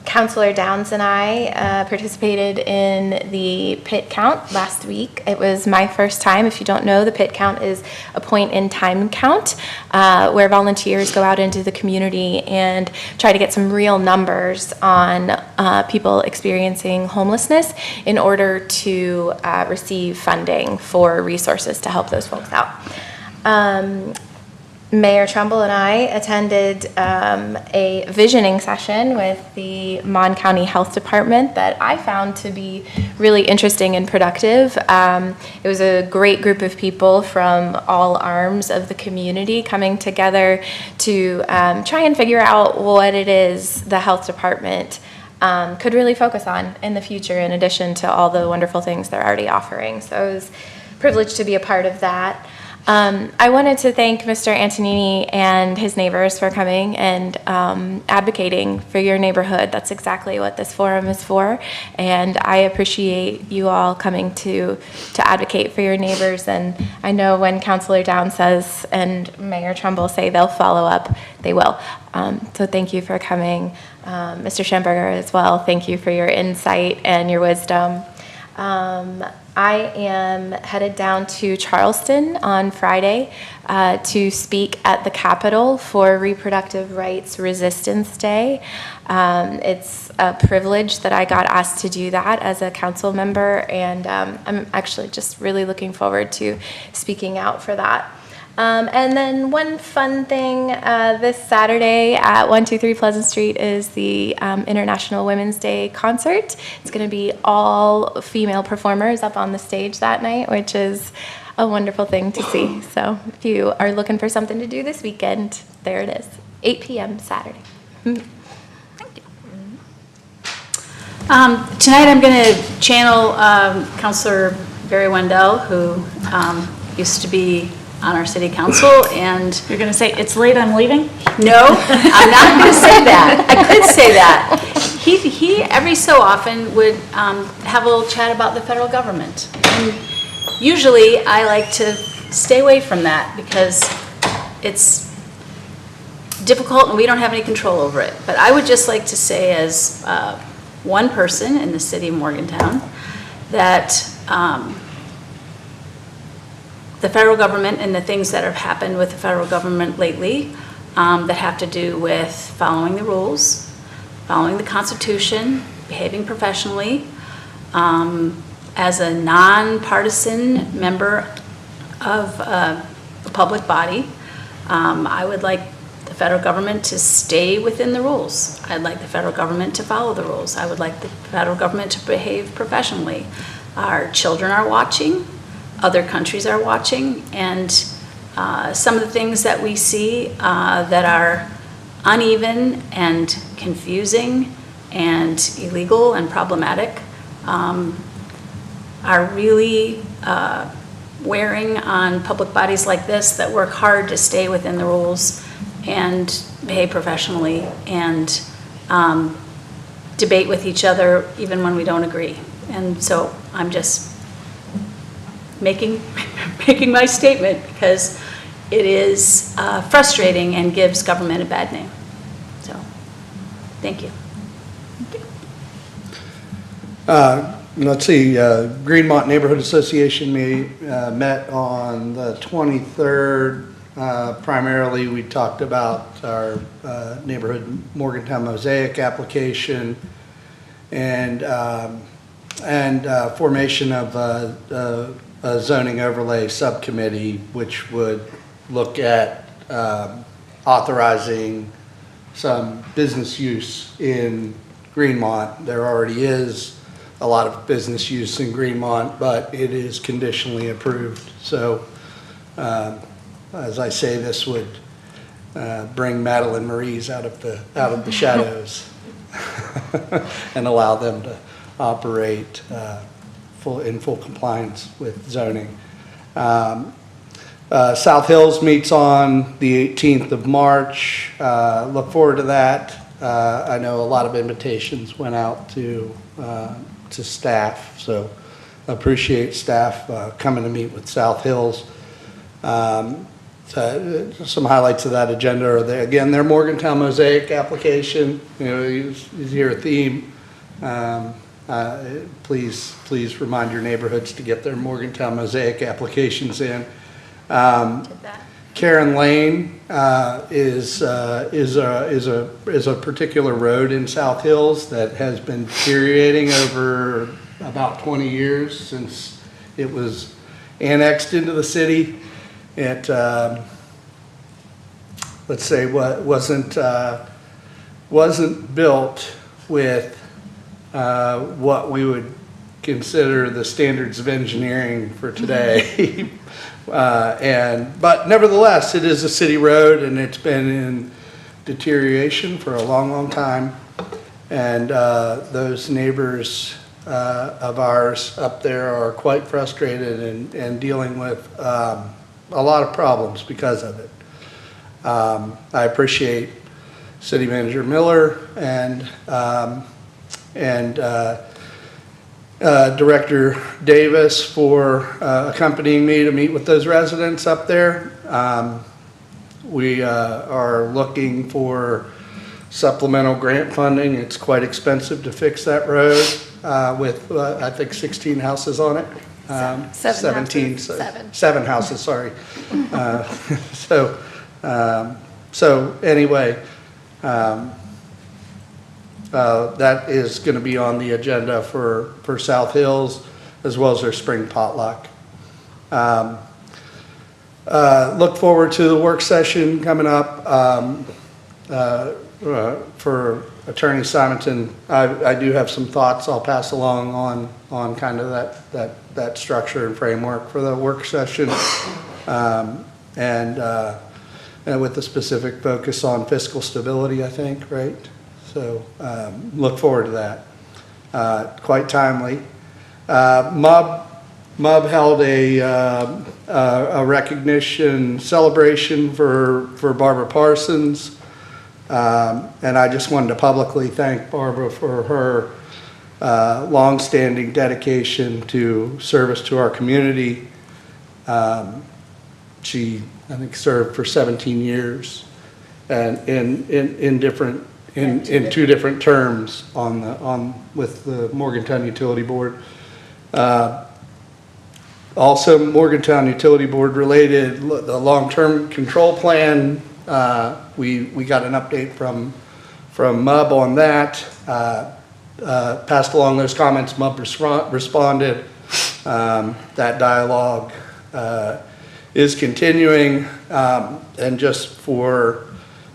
Councilor Downs and I participated in the pit count last week. It was my first time. If you don't know, the pit count is a point-in-time count where volunteers go out into the community and try to get some real numbers on people experiencing homelessness in order to receive funding for resources to help those folks out. Mayor Trumbull and I attended a visioning session with the Mon County Health Department that I found to be really interesting and productive. It was a great group of people from all arms of the community coming together to try and figure out what it is the health department could really focus on in the future, in addition to all the wonderful things they're already offering. So I was privileged to be a part of that. I wanted to thank Mr. Antonini and his neighbors for coming and advocating for your neighborhood. That's exactly what this forum is for, and I appreciate you all coming to advocate for your neighbors. And I know when Councilor Downs says and Mayor Trumbull say they'll follow up, they will. So thank you for coming. Mr. Schamberger as well, thank you for your insight and your wisdom. I am headed down to Charleston on Friday to speak at the Capitol for Reproductive Rights Resistance Day. It's a privilege that I got asked to do that as a council member, and I'm actually just really looking forward to speaking out for that. And then one fun thing, this Saturday at 123 Pleasant Street is the International Women's Day concert. It's going to be all female performers up on the stage that night, which is a wonderful thing to see. So if you are looking for something to do this weekend, there it is, 8 p.m. Saturday. Thank you. Tonight I'm going to channel Councilor Barry Wendell, who used to be on our city council, and You're going to say, "It's late, I'm leaving"? no, I'm not going to say that. I could say that. He every so often would have a little chat about the federal government. And usually, I like to stay away from that because it's difficult and we don't have any control over it. But I would just like to say, as one person in the city of Morgantown, that the federal government and the things that have happened with the federal government lately that have to do with following the rules, following the Constitution, behaving professionally, as a nonpartisan member of a public body, I would like the federal government to stay within the rules. I'd like the federal government to follow the rules. I would like the federal government to behave professionally. Our children are watching, other countries are watching, and some of the things that we see that are uneven and confusing and illegal and problematic are really wearing on public bodies like this that work hard to stay within the rules and behave professionally and debate with each other even when we don't agree. And so I'm just making my statement because it is frustrating and gives government a bad name. So, thank you. Let's see, Greenmont Neighborhood Association met on the 23rd. Primarily, we talked about our neighborhood Morgantown Mosaic application and formation of a zoning overlay subcommittee, which would look at authorizing some business use in Greenmont. There already is a lot of business use in Greenmont, but it is conditionally approved. So, as I say, this would bring Madeline Marie's out of the shadows and allow them to operate in full compliance with zoning. South Hills meets on the 18th of March. Look forward to that. I know a lot of invitations went out to staff, so appreciate staff coming to meet with South Hills. Some highlights of that agenda are again, their Morgantown Mosaic application. You know, is here a theme. Please remind your neighborhoods to get their Morgantown Mosaic applications in. Karen Lane is a particular road in South Hills that has been deteriorating over about 20 years since it was annexed into the city. It let's say wasn't built with what we would consider the standards of engineering for today. But nevertheless, it is a city road and it's been in deterioration for a long time. And those neighbors of ours up there are quite frustrated and dealing with a lot of problems because of it. I appreciate City Manager Miller and Director Davis for accompanying me to meet with those residents up there. We are looking for supplemental grant funding. It's quite expensive to fix that road with, I think, 16 houses on it. 17 houses. Seven houses, sorry. So anyway, that is going to be on the agenda for South Hills as well as their spring potluck. Look forward to the work session coming up for Attorney Simonton. I do have some thoughts I'll pass along on kind of that structure and framework for the work session, and with the specific focus on fiscal stability, I think, right? So look forward to that. Quite timely. MUB MUB held a recognition celebration for Barbara Parsons. And I just wanted to publicly thank Barbara for her longstanding dedication to service to our community. She, I think, served for 17 years and in two different terms with the Morgantown Utility Board. Also, Morgantown Utility Board related, the long-term control plan, we got an update from MUB on that. Passed along those comments, MUB responded. That dialogue is continuing. And just for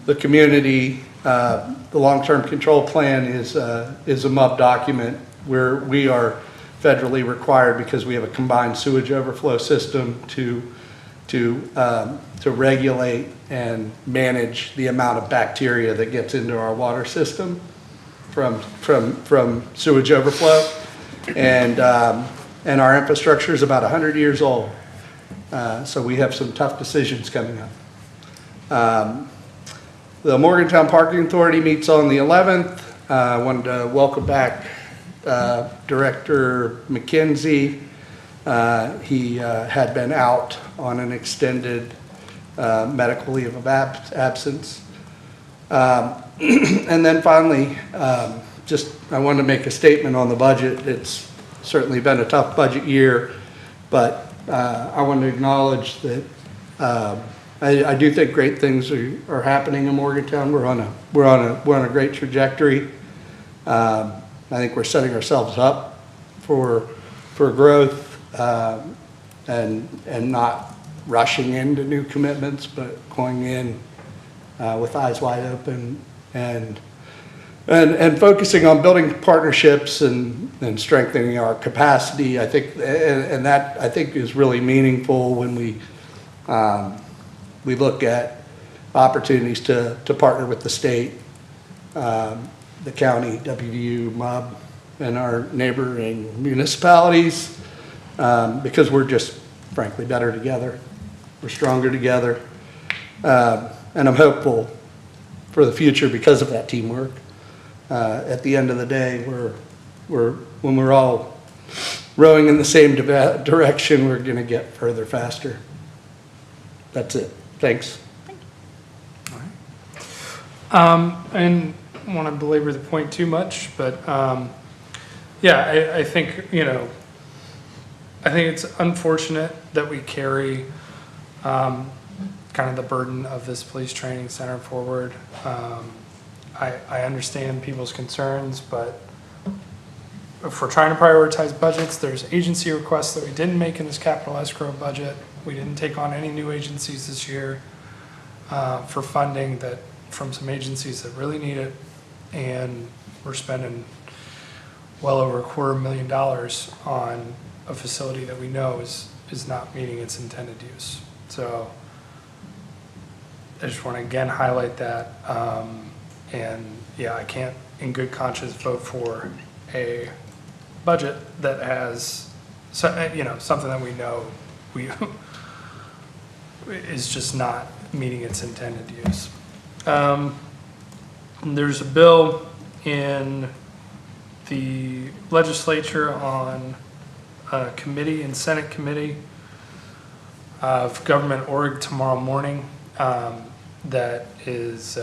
the community, the long-term control plan is a MUB document where we are federally required, because we have a combined sewage overflow system, to regulate and manage the amount of bacteria that gets into our water system from sewage overflow. And our infrastructure is about 100 years old. So we have some tough decisions coming up. The Morgantown Parking Authority meets on the 11th. I wanted to welcome back Director McKenzie. He had been out on an extended medical leave of absence. And then finally, I wanted to make a statement on the budget. It's certainly been a tough budget year, but I want to acknowledge that I do think great things are happening in Morgantown. We're on a great trajectory. I think we're setting ourselves up for growth, and not rushing into new commitments, but going in with eyes wide open and focusing on building partnerships and strengthening our capacity. I think, and that I think is really meaningful when we look at opportunities to partner with the state, the county, WVU, MUB, and our neighboring municipalities, because we're just frankly better together. We're stronger together. And I'm hopeful for the future because of that teamwork. At the end of the day, when we're all rowing in the same direction, we're going to get further faster. That's it. Thanks. And I don't want to belabor the point too much, but yeah, I think, I think it's unfortunate that we carry kind of the burden of this police training center forward. I understand people's concerns, but if we're trying to prioritize budgets, there's agency requests that we didn't make in this capital escrow budget. We didn't take on any new agencies this year for funding from some agencies that really need it. And we're spending well over $250,000 on a facility that we know is not meeting its intended use. So I just want to again highlight that. And yeah, I can't in good conscience vote for a budget that has, something that we know is just not meeting its intended use. There's a bill in the legislature on a committee and Senate committee of government org tomorrow morning that is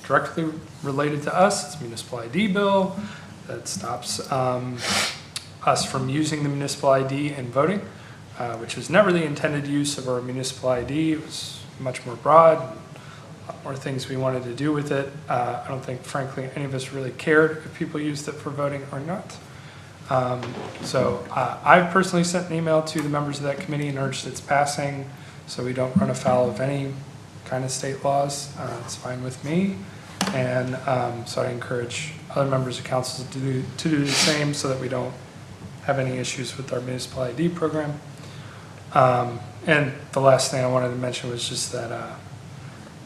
directly related to us. It's a municipal ID bill that stops us from using the municipal ID in voting, which was never the intended use of our municipal ID. It was much more broad. Or things we wanted to do with it. I don't think, frankly, any of us really cared if people used it for voting or not. So I've personally sent an email to the members of that committee and urged its passing so we don't run afoul of any kind of state laws. It's fine with me. And so I encourage other members of council to do the same so that we don't have any issues with our municipal ID program. And the last thing I wanted to mention was just that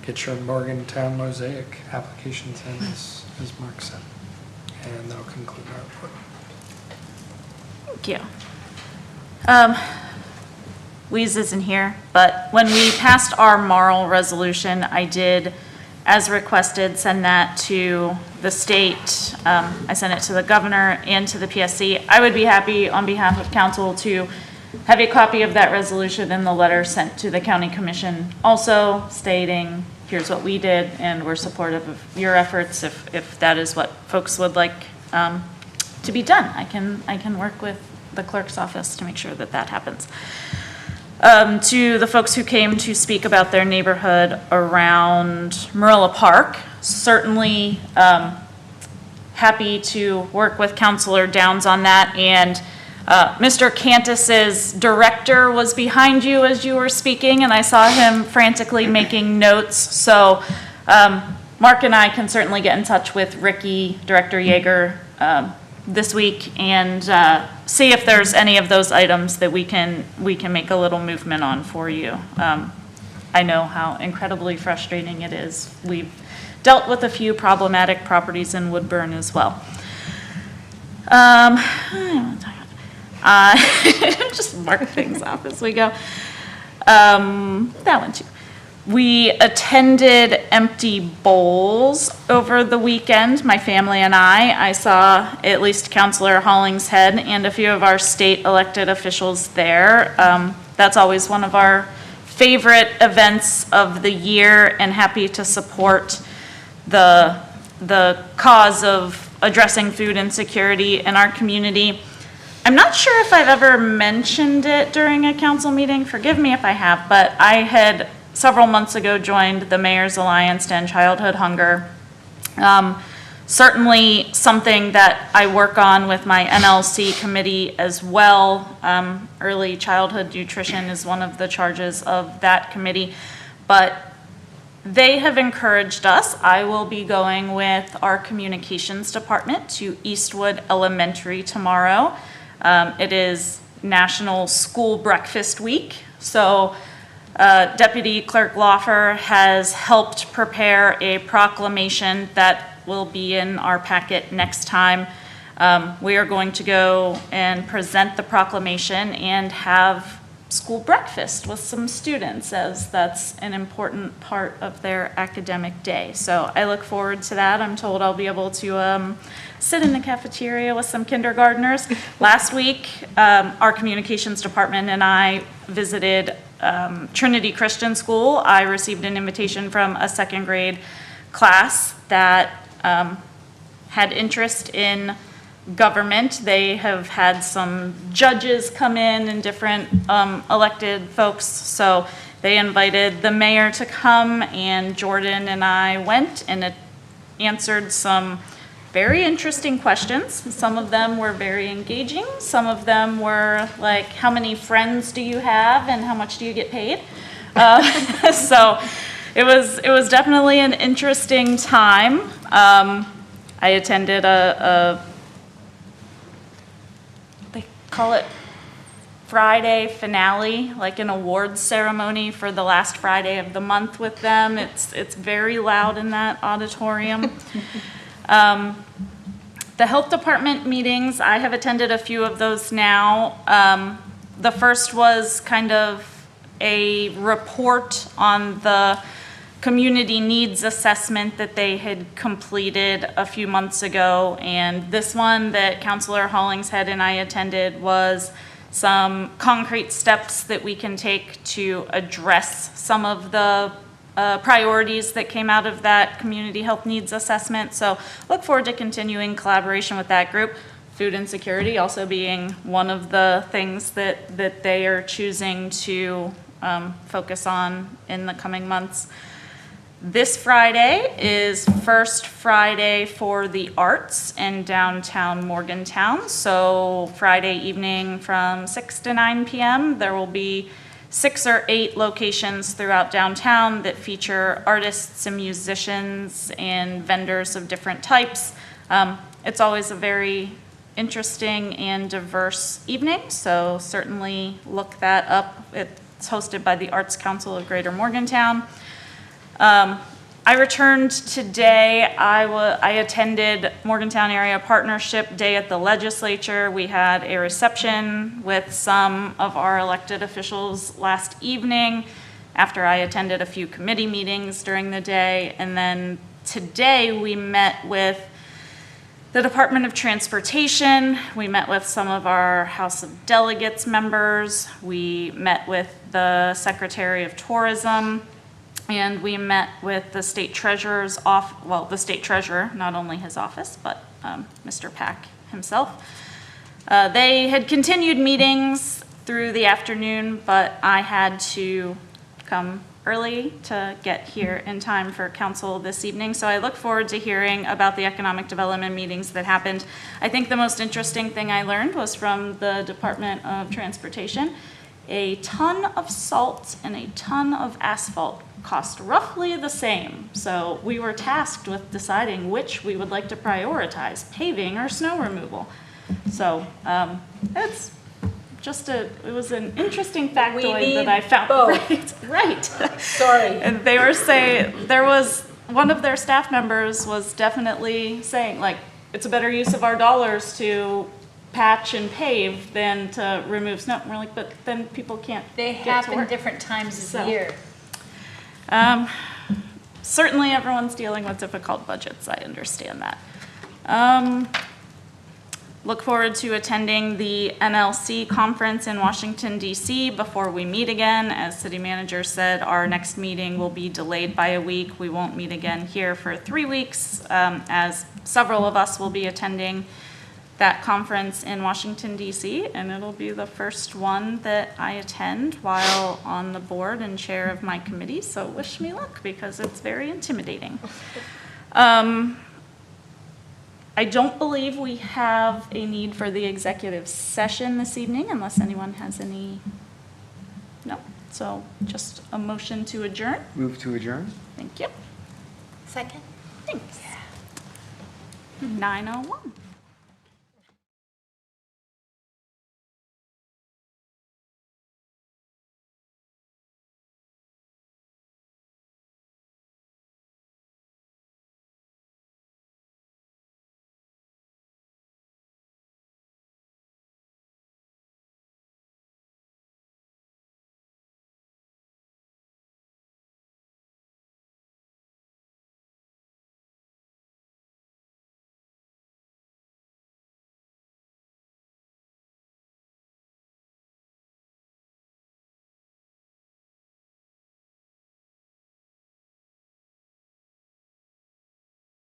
get your Morgantown Mosaic applications in, as Mark said. And that'll conclude my report. Thank you. Louise isn't here, but when we passed our Marl resolution, I did, as requested, send that to the state. I sent it to the governor and to the PSC. I would be happy, on behalf of council, to have a copy of that resolution and the letter sent to the county commission, also stating, here's what we did, and we're supportive of your efforts, if that is what folks would like to be done. I can work with the clerk's office to make sure that that happens. To the folks who came to speak about their neighborhood around Marilla Park, certainly happy to work with Councilor Downs on that. And Mr. Cantus's director was behind you as you were speaking, and I saw him frantically making notes. So Mark and I can certainly get in touch with Ricky, Director Yeager, this week and see if there's any of those items that we can make a little movement on for you. I know how incredibly frustrating it is. We've dealt with a few problematic properties in Woodburn as well. Just mark things off as we go. That one too. We attended Empty Bowls over the weekend, my family and I. I saw at least Councilor Hollingshead and a few of our state elected officials there. That's always one of our favorite events of the year, and happy to support the cause of addressing food insecurity in our community. I'm not sure if I've ever mentioned it during a council meeting. Forgive me if I have, but I had several months ago joined the Mayor's Alliance to End Childhood Hunger. Certainly something that I work on with my NLC committee as well. Early childhood nutrition is one of the charges of that committee, but they have encouraged us. I will be going with our communications department to Eastwood Elementary tomorrow. It is National School Breakfast Week, so Deputy Clerk Lawfer has helped prepare a proclamation that will be in our packet next time. We are going to go and present the proclamation and have school breakfast with some students, as that's an important part of their academic day. So I look forward to that. I'm told I'll be able to sit in the cafeteria with some kindergartners. Last week, our communications department and I visited Trinity Christian School. I received an invitation from a second grade class that had interest in government. They have had some judges come in and different elected folks, so they invited the mayor to come, and Jordan and I went and it answered some very interesting questions. Some of them were very engaging. Some of them were like, how many friends do you have and how much do you get paid? So it was definitely an interesting time. I attended they call it Friday finale, like an awards ceremony for the last Friday of the month with them. It's very loud in that auditorium. The health department meetings, I have attended a few of those now. The first was kind of a report on the community needs assessment that they had completed a few months ago. And this one that Councilor Hollingshead and I attended was some concrete steps that we can take to address some of the priorities that came out of that community health needs assessment. So look forward to continuing collaboration with that group. Food insecurity also being one of the things that they are choosing to focus on in the coming months. This Friday is First Friday for the Arts in downtown Morgantown. So Friday evening from 6 to 9 p.m. there will be 6 or 8 locations throughout downtown that feature artists and musicians and vendors of different types. It's always a very interesting and diverse evening, so certainly look that up. It's hosted by the Arts Council of Greater Morgantown. I returned today. I attended Morgantown Area Partnership Day at the Legislature. We had a reception with some of our elected officials last evening after I attended a few committee meetings during the day. And then today we met with the Department of Transportation. We met with some of our House of Delegates members. We met with the Secretary of Tourism. And we met with the state treasurer's the state treasurer, not only his office, but Mr. Pack himself. They had continued meetings through the afternoon, but I had to come early to get here in time for council this evening. So I look forward to hearing about the economic development meetings that happened. I think the most interesting thing I learned was from the Department of Transportation. A ton of salt and a ton of asphalt cost roughly the same. So we were tasked with deciding which we would like to prioritize, paving or snow removal. So it's just it was an interesting factoid that I found. Both. Right. Sorry. And they were saying, there was, one of their staff members was definitely saying, like, it's a better use of our dollars to patch and pave than to remove snow. And we're like, but then people can't They get to happen work. different times of So, the year. Certainly everyone's dealing with difficult budgets, I understand that. Look forward to attending the NLC conference in Washington, D.C. before we meet again. As city manager said, our next meeting will be delayed by a week. We won't meet again here for 3 weeks, as several of us will be attending that conference in Washington, D.C., and it'll be the first one that I attend while on the board and chair of my committee, so wish me luck because it's very intimidating. I don't believe we have a need for the executive session this evening unless anyone has any, no. So just a motion to adjourn. Move to adjourn? Thank you. Second? Thanks. 9:01.